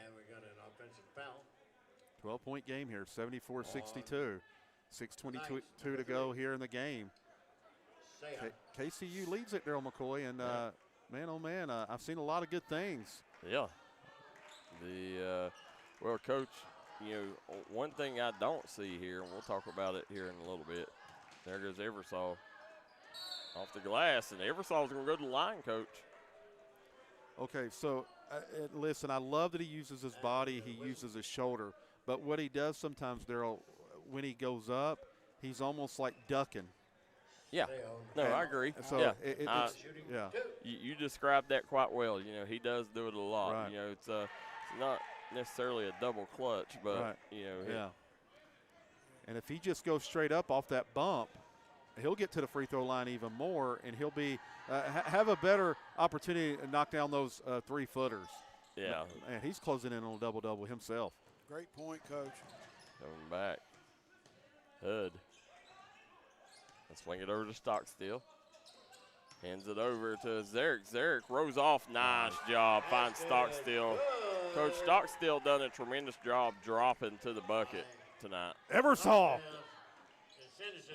And we got an offensive foul. 12-point game here, 74-62. 6:22 to go here in the game. KCU leads it, Darryl McCoy, and man, oh man, I've seen a lot of good things. Yeah. Well, Coach, one thing I don't see here, and we'll talk about it here in a little bit. There goes Eversole off the glass, and Eversole's going to go to the line, Coach. Okay, so listen, I love that he uses his body, he uses his shoulder, but what he does sometimes, Darryl, when he goes up, he's almost like ducking. Yeah, no, I agree. So yeah, you described that quite well. He does do it a lot. Right. It's not necessarily a double clutch, but right. Yeah. And if he just goes straight up off that bump, he'll get to the free throw line even more, and he'll be have a better opportunity to knock down those 3-footers. Yeah. And he's closing in on a double-double himself. Great point, Coach. Coming back. Hood. Let's swing it over to Stockstill. Hands it over to Zerk. Zerk rolls off. Nice job. Finds Stockstill. Coach Stockstill done a tremendous job dropping to the bucket tonight. Eversole.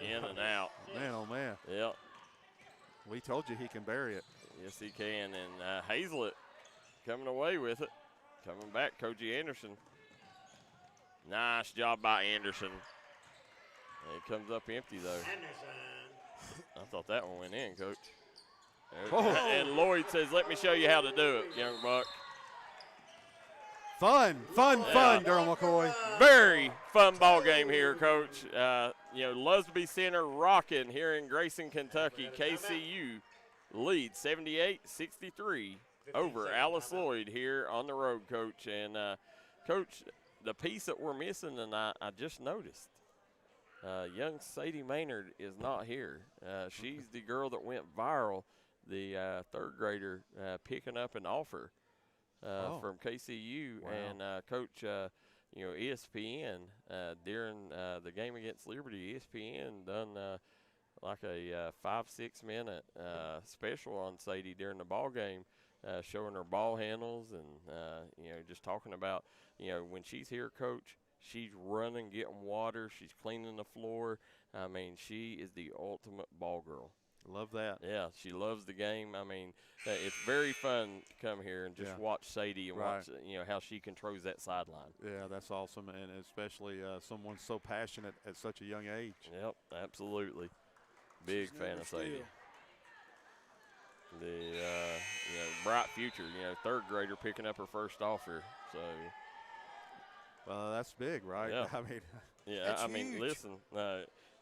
In and out. Man, oh, man. Yep. We told you he can bury it. Yes, he can. And Hazlett coming away with it. Coming back, Koji Anderson. Nice job by Anderson. And it comes up empty, though. I thought that one went in, Coach. Oh. And Lloyd says, let me show you how to do it, young buck. Fun, Darryl McCoy. Very fun ball game here, Coach. Lusby Center rocking here in Grayson, Kentucky. KCU leads 78-63 over Alice Lloyd here on the road, Coach. And, Coach, the piece that we're missing tonight, I just noticed. Young Sadie Maynard is not here. She's the girl that went viral, the third grader picking up an offer from KCU. Wow. And Coach, ESPN during the game against Liberty, ESPN done like a 5-6 minute special on Sadie during the ball game, showing her ball handles and just talking about when she's here, Coach. She's running, getting water. She's cleaning the floor. I mean, she is the ultimate ball girl. Love that. Yeah, she loves the game. I mean, it's very fun to come here and just watch Sadie and watch, how she controls that sideline. Yeah, that's awesome, and especially someone so passionate at such a young age. Yep, absolutely. Big fan of Sadie. The bright future. Third grader picking up her first offer. So. That's big, right? Yeah. I mean, yeah. Huge. Listen.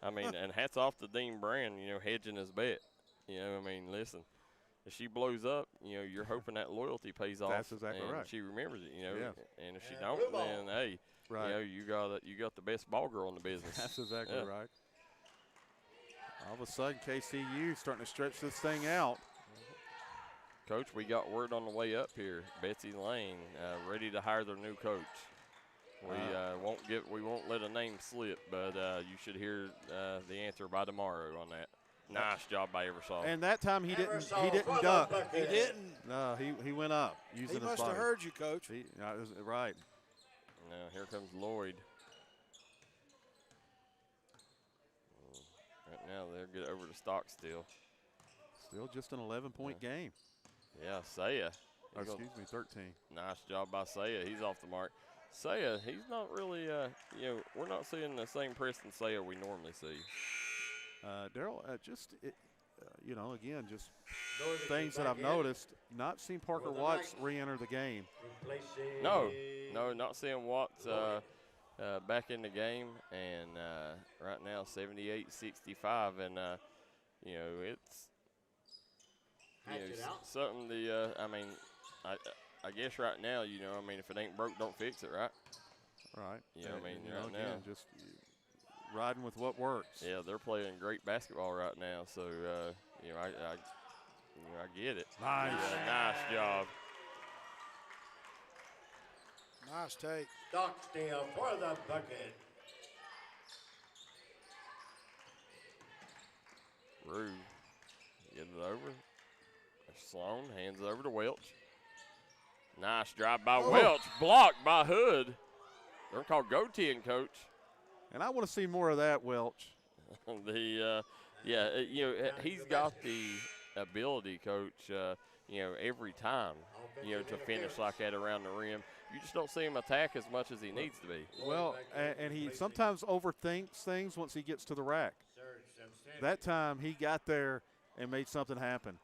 And hats off to Dean Brand. hedging his bet. Listen. If she blows up, you're hoping that loyalty pays off. That's exactly and right. She remembers it. Yeah. And if she don't, then hey, right. You got the best ball girl in the business. That's exactly right. All of a sudden, KCU starting to stretch this thing out. Coach, we got word on the way up here. Betsy Lane ready to hire their new coach. We won't let a name slip, but you should hear the answer by tomorrow on that. Nice job by Eversole. And that time he didn't duck. He didn't. No, he went up using his body. He must have heard you, Coach. Right. Now here comes Lloyd. Right now they'll get over to Stockstill. Still just an 11-point game. Yeah, Saya. 13. Nice job by Saya. He's off the mark. Saya, he's not really, we're not seeing the same Preston Saya we normally see. Darryl, again, just things that I've noticed. Not seen Parker Watts re-enter the game. No, not seeing Watts back in the game. And right now, 78-65. And you know, it's Hatch it out. something I mean, I guess right now, you know, I mean, if it ain't broke, don't fix it, right? Right. You know, I mean, you know, right again, now. just riding with what works. Yeah, they're playing great basketball right now, so you know, I get it. Nice. Yeah, nice job. Nice take. Stockdale for the bucket. Rue getting it over. Sloan hands it over to Welch. Nice drive by Welch, blocked by Hood. They're called goateeing, Coach. And I want to see more of that, Welch. You know, he's got the ability, Coach, you know, every time, you know, to finish like that around the rim. You just don't see him attack as much as he needs to be. Well, and he sometimes overthinks things once he gets to the rack. That time he got there and made something happen.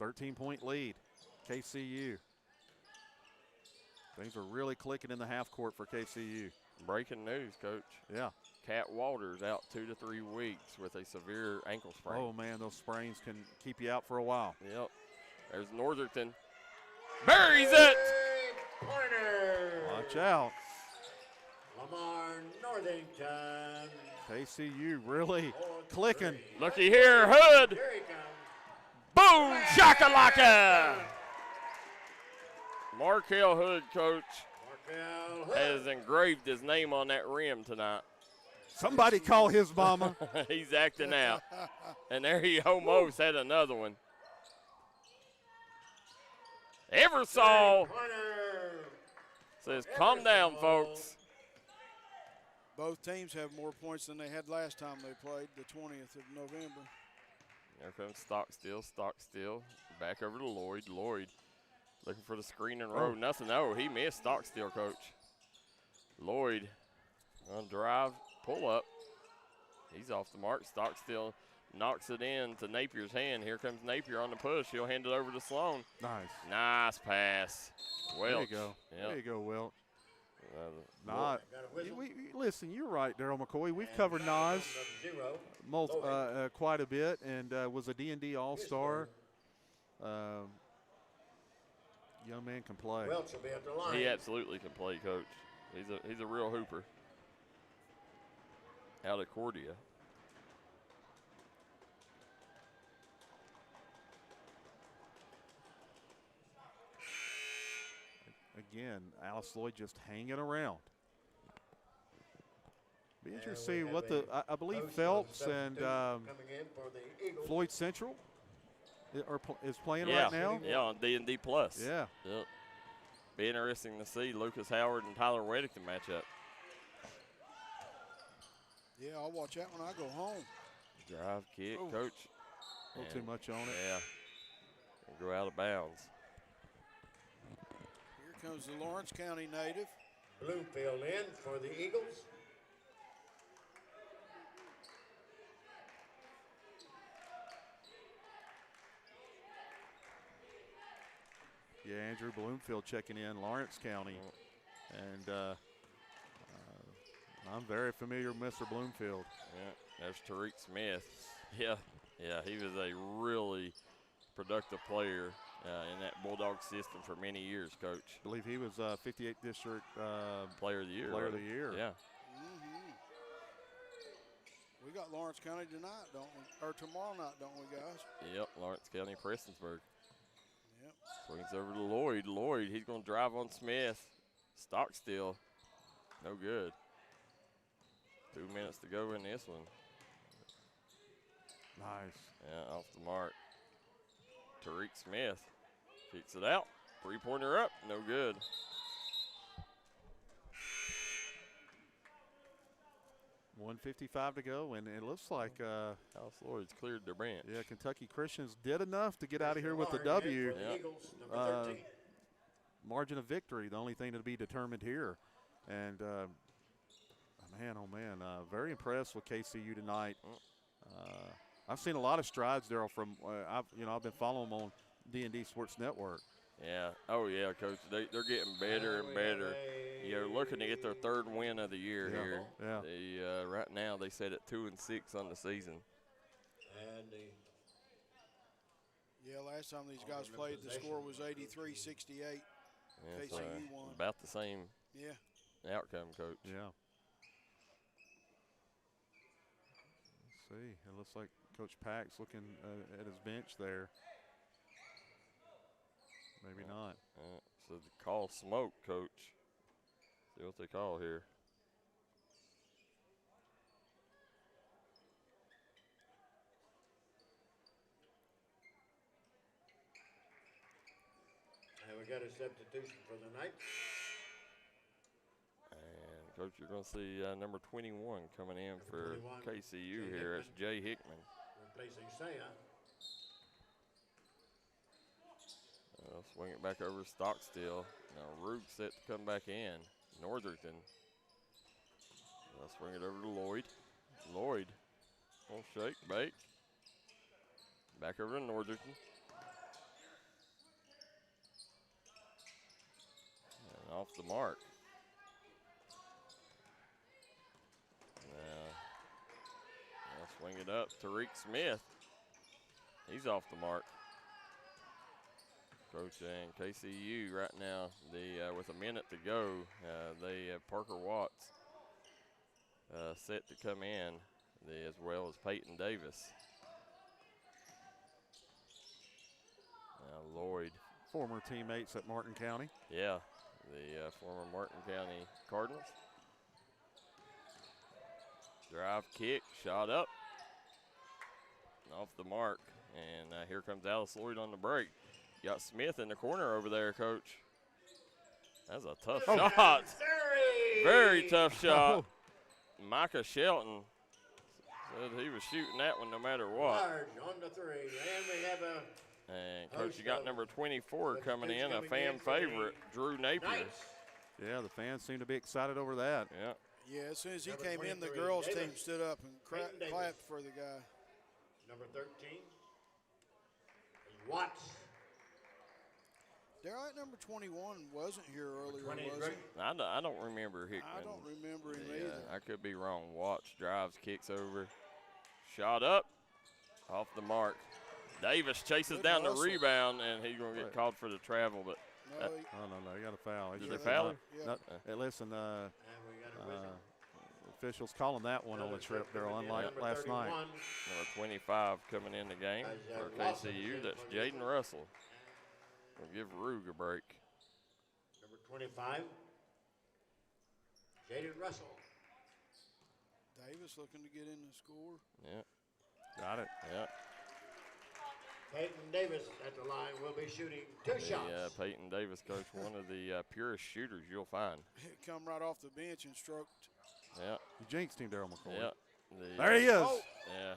13-point lead, KCU. Things are really clicking in the half court for KCU. Breaking news, Coach. Yeah. Cat Walters out 2 to 3 weeks with a severe ankle sprain. Oh, man, those sprains can keep you out for a while. Yep. There's Northerton. Buries it! Pointer. Watch out. Lamar Northington. KCU really clicking. Looky here, Hood. Here he comes. Boom, shakalaka. Markel Hood, Coach, Markel Hood. has engraved his name on that rim tonight. Somebody call his mama. He's acting out. And there he almost had another one. Eversole says, calm down, folks. Both teams have more points than they had last time they played, the 20th of November. There comes Stockstill. Back over to Lloyd. Lloyd looking for the screen and roll. Nothing. Oh, he missed Stockstill, Coach. Lloyd on drive, pull up. He's off the mark. Stockstill knocks it in to Napier's hand. Here comes Napier on the push. He'll hand it over to Sloan. Nice. Nice pass. Welch. There you go. Yep. There you go, Welch. Got a Listen, you're right, Darryl McCoy. We've covered Nas quite a bit, and was a D&D All-Star. Young man can play. Welch will be at the line. He absolutely can play, Coach. He's a real hooper. Out of Cordia. Again, Alice Lloyd just hanging around. Be interesting to see what I believe Phelps and Floyd Central is playing right now. Yeah, on D&D Plus. Yeah. Yep. Be interesting to see Lucas Howard and Tyler Weddington match up. Yeah, I'll watch that when I go home. Drive kick, Coach. A little too much on it. Yeah. We'll go out of bounds. Here comes the Lawrence County native. Bloomfield in for the Eagles. Yeah, Andrew Bloomfield checking in, Lawrence County. And I'm very familiar with Mr. Bloomfield. Yeah, there's Tariq Smith. Yeah, he was a really productive player in that Bulldog system for many years, Coach. I believe he was 58th District Player of the Year. Player of the Year. Yeah. We got Lawrence County tonight, don't we? Or tomorrow night, don't we, guys? Yep, Lawrence County, Prestonsburg. Yep. Swings over to Lloyd. Lloyd, he's going to drive on Smith. Stockstill, no good. 2 minutes to go in this one. Nice. Yeah, off the mark. Tariq Smith kicks it out. Three-pointer up, no good. $1:55 to go, and it looks like Alice Lloyd's cleared their bench. Yeah, Kentucky Christians did enough to get out of here with the W. Margin of victory, the only thing to be determined here. And man, oh man, very impressed with KCU tonight. I've seen a lot of strides, Darryl. From I've been following them on D&D Sports Network. Yeah. Oh yeah, Coach. They're getting better and better. Looking to get their third win of the year here. Yeah. They right now they set at 2-6 on the season. And Yeah, last time these guys played, the score was 83-68. Yeah, so KCU won. about the same outcome, Coach. Yeah. Let's see. It looks like Coach Pack's looking at his bench there. Maybe not. So the call smoke, Coach. See what they call here. And we got a substitution for the night. And, Coach, you're going to see number 21 coming in for KCU here. It's Jay Hickman. Replacing Saya. Swing it back over to Stockstill. Now Rook set to come back in. Northerton. Swing it over to Lloyd. Lloyd. Won't shake, bait. Back over to Northerton. And off the mark. Now swing it up. Tariq Smith. He's off the mark. Coach, and KCU right now, with a minute to go, they have Parker Watts set to come in, as well as Peyton Davis. Now Lloyd. Former teammates at Martin County. Yeah, the former Martin County Cardinals. Drive kick, shot up, off the mark, and here comes Alice Lloyd on the break. Got Smith in the corner over there, Coach. That's a tough shot. Very tough shot. Micah Shelton said he was shooting that one no matter what. Large on the three, and we have a. And, Coach, you got number 24 coming in, a fan favorite, Drew Napier. Yeah, the fans seem to be excited over that. Yeah. Yeah, as soon as he came in, the girls' team stood up and clapped for the guy. Number 13 is Watts. Darryl, at number 21 wasn't here earlier, was he? I don't remember Hickman. I don't remember him either. I could be wrong. Watts drives, kicks over, shot up, off the mark. Davis chases down the rebound, and he's going to get called for the travel. But no, he got a foul. Did they foul him? No, hey, listen, officials calling that one on the trip, Darryl, unlike last night. Number 25 coming in the game for KCU. That's Jaden Russell. We'll give Rug a break. Number 25, Jaden Russell. Davis looking to get in the score. Yeah. Got it. Yeah. Peyton Davis at the line will be shooting two shots. Yeah, Peyton Davis, Coach, one of the purest shooters you'll find. Come right off the bench and stroked. Yeah. You jinxed him, Darryl McCoy. Yeah. There he is. Yeah.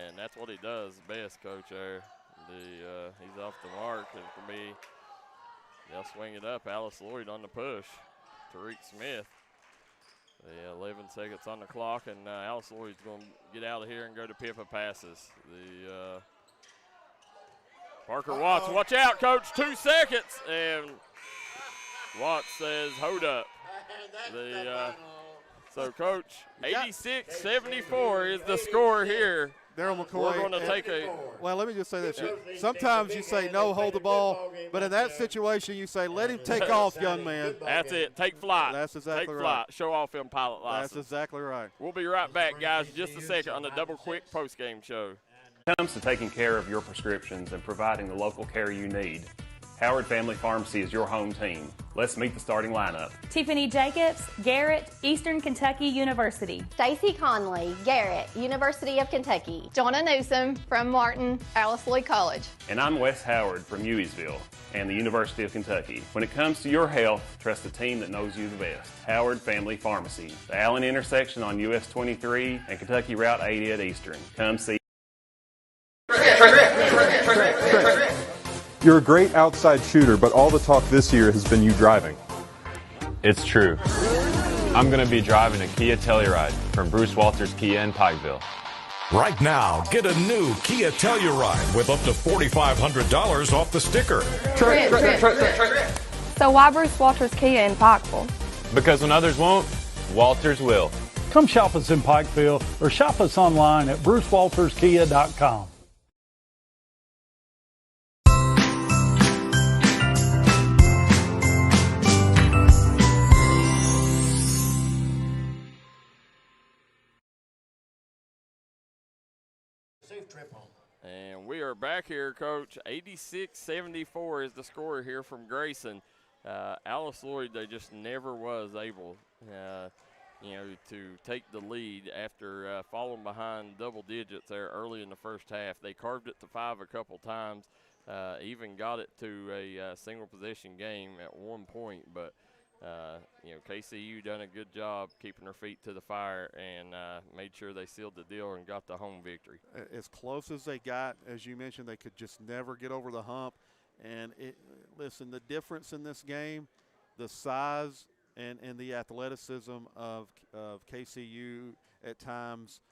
And that's what he does best, Coach, there. He's off the mark, and for me, they'll swing it up. Alice Lloyd on the push. Tariq Smith. 11 seconds on the clock, and Alice Lloyd's going to get out of here and go to Pippa passes. Parker Watts, watch out, Coach, 2 seconds. And Watts says, hold up. So, Coach, 86-74 is the score here. Darryl McCoy. We're going to take a. Well, let me just say this. Sometimes you say, no, hold the ball. But in that situation, you say, let him take off, young man. That's it. Take flight. That's exactly right. Take flight. Show off him pilot license. That's exactly right. We'll be right back, guys, just a second on the Double Quick postgame show. When it comes to taking care of your prescriptions and providing the local care you need, Howard Family Pharmacy is your home team. Let's meet the starting lineup. Tiffany Jacobs, Garrett, Eastern Kentucky University. Stacy Conley, Garrett, University of Kentucky. Jonna Newsom from Martin, Alice Lloyd College. And I'm Wes Howard from Hueysville and the University of Kentucky. When it comes to your health, trust the team that knows you the best. Howard Family Pharmacy, the Allen intersection on US 23 and Kentucky Route 80 at Eastern. Come see. You're a great outside shooter, but all the talk this year has been you driving. It's true. I'm going to be driving a Kia Telluride from Bruce Walters Kia in Pikeville. Right now, get a new Kia Telluride with up to $4,500 off the sticker. So why Bruce Walters Kia in Pikeville? Because when others won't, Walters will. Come shop us in Pikeville or shop us online at brucewalterskia.com. Safe trip home. And we are back here, Coach. 86-74 is the score here from Grayson. Alice Lloyd, they just never was able, to take the lead after falling behind double digits there early in the first half. They carved it to 5 a couple times, even got it to a single possession game at one point. But, KCU done a good job keeping their feet to the fire and made sure they sealed the deal and got the home victory. As close as they got, as you mentioned, they could just never get over the hump. And listen, the difference in this game, the size and the athleticism of KCU at times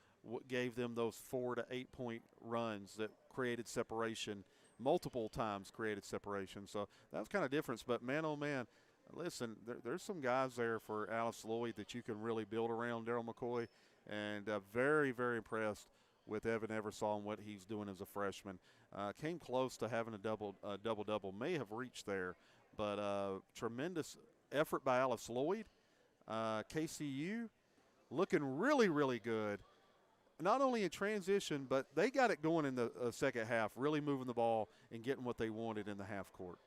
gave them those 4 to 8 point runs that created separation, multiple times created separation. So that was kind of difference. But man, oh man, listen, there's some guys there for Alice Lloyd that you can really build around, Darryl McCoy, and very, very impressed with Evan Eversole and what he's doing as a freshman. Came close to having a double-double, may have reached there, but tremendous effort by Alice Lloyd. KCU looking really, really good, not only in transition, but they got it going in the second half, really moving the ball and getting what they wanted in the half court.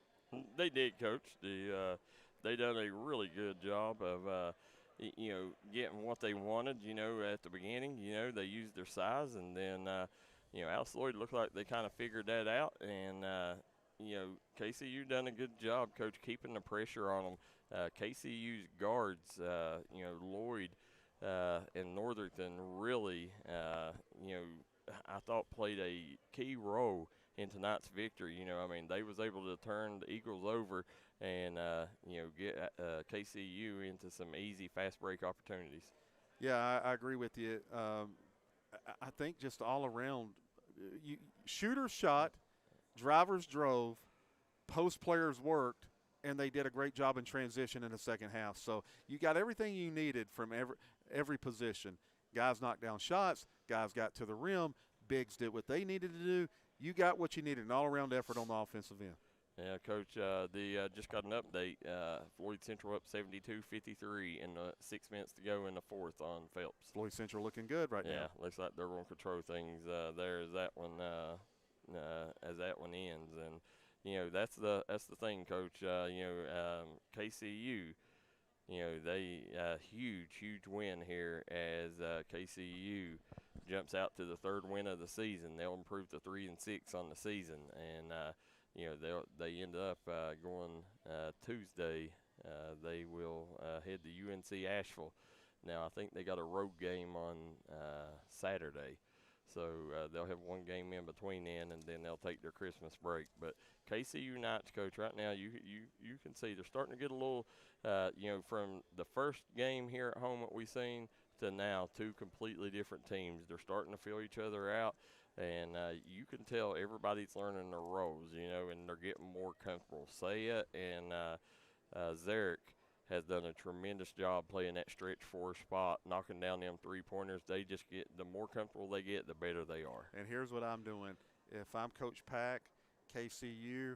They did, Coach. They done a really good job of getting what they wanted, at the beginning. They used their size, and then, Alice Lloyd looked like they kind of figured that out. And, KCU done a good job, Coach, keeping the pressure on them. KCU's guards, Lloyd and Northerton really, I thought played a key role in tonight's victory. They was able to turn the Eagles over and, get KCU into some easy fast break opportunities. Yeah, I agree with you. I think just all around, shooters shot, drivers drove, post players worked, and they did a great job in transition in the second half. So you got everything you needed from every position. Guys knocked down shots, guys got to the rim, bigs did what they needed to do. You got what you needed, an all-around effort on the offensive end. Yeah, Coach, just got an update. Floyd Central up 72-53 in the 6 minutes to go in the fourth on Phelps. Floyd Central looking good right now. Yeah, looks like they're going to control things there as that one ends. And, that's the thing, Coach. KCU, they huge win here as KCU jumps out to the third win of the season. They'll improve to 3-6 on the season, and they end up going Tuesday. They will head to UNC Asheville. Now I think they got a road game on Saturday, so they'll have one game in between then, and then they'll take their Christmas break. But KCU Knights, Coach, right now you can see they're starting to get a little, from the first game here at home that we've seen to now, two completely different teams. They're starting to feel each other out, and you can tell everybody's learning their roles, and they're getting more comfortable. Saya and Zarek has done a tremendous job playing that stretch 4 spot, knocking down them three-pointers. They just get, the more comfortable they get, the better they are. And here's what I'm doing. If I'm Coach Pack, KCU,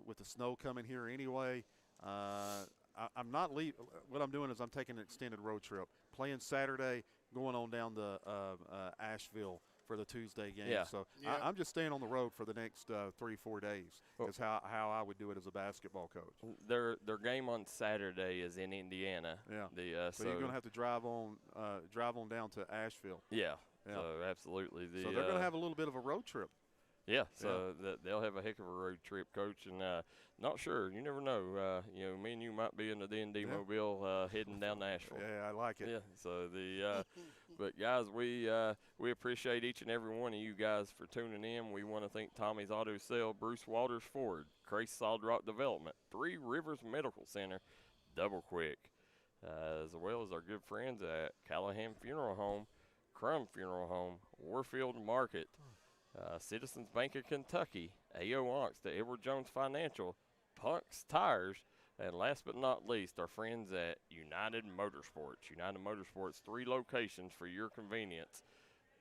with the snow coming here anyway, I'm not leaving. What I'm doing is I'm taking an extended road trip, playing Saturday, going on down to Asheville for the Tuesday game. Yeah. So I'm just staying on the road for the next 3-4 days. Is how I would do it as a basketball coach. Their game on Saturday is in Indiana. Yeah. So you're going to have to drive on down to Asheville. Yeah. So absolutely. So they're going to have a little bit of a road trip. Yeah, so they'll have a heck of a road trip, Coach, and not sure. You never know. Me and you might be in the D&D Mobile heading down to Asheville. Yeah, I like it. Yeah, so but guys, we appreciate each and every one of you guys for tuning in. We want to thank Tommy's Auto Sale, Bruce Walters Ford, Grace Solid Rock Development, Three Rivers Medical Center, Double Quick, as well as our good friends at Callahan Funeral Home, Crum Funeral Home, Warfield Market, Citizens Bank of Kentucky, A.O. Onks, the Edward Jones Financial, Punk's Tires, And last but not least, our friends at United Motorsports. United Motorsports, 3 locations for your convenience: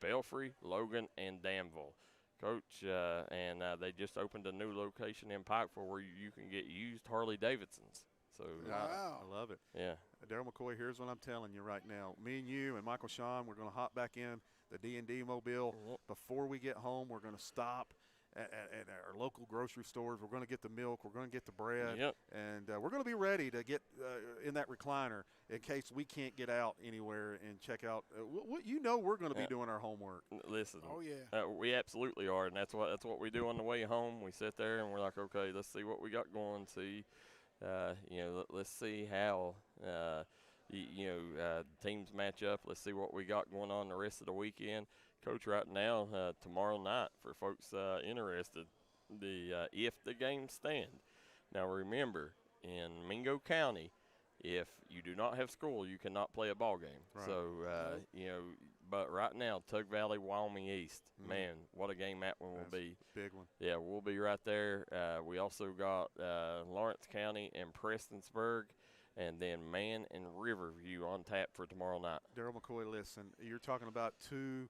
Belfry, Logan, and Danville. Coach, and they just opened a new location in Pikeville where you can get used Harley Davidsons. So I love it. Yeah. Darryl McCoy, here's what I'm telling you right now. Me and you and Michael Sean, we're going to hop back in the D&D Mobile. Before we get home, we're going to stop at our local grocery stores. We're going to get the milk. We're going to get the bread. And we're going to be ready to get in that recliner in case we can't get out anywhere and check out. We're going to be doing our homework. Listen. Oh, yeah. We absolutely are, and that's what we do on the way home. We sit there and we're like, okay, let's see what we got going. See, let's see how teams match up. Let's see what we got going on the rest of the weekend. Coach, right now, tomorrow night, for folks interested, if the games stand. Now, remember, in Mingo County, if you do not have school, you cannot play a ball game. Right. So, but right now, Tug Valley, Wyoming East, man, what a game that one will be. Big one. Yeah, we'll be right there. We also got Lawrence County and Prestonsburg, and then Man and Riverview on tap for tomorrow night. Darryl McCoy, listen, you're talking about 2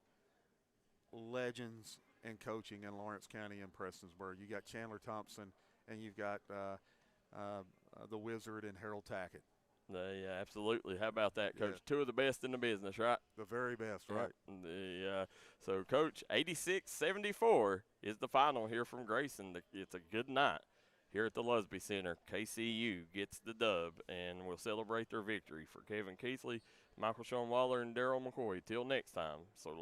legends in coaching in Lawrence County and Prestonsburg. You got Chandler Thompson, and you've got the Wizard and Harold Tackett. Yeah, absolutely. How about that, Coach? Yeah. 2 of the best in the business, right? The very best, right? So, Coach, 86-74 is the final here from Grayson. It's a good night here at the Lusby Center. KCU gets the dub, and we'll celebrate their victory. For Kevin Keathley, Michael Sean Waller, and Darryl McCoy, till next time, so long.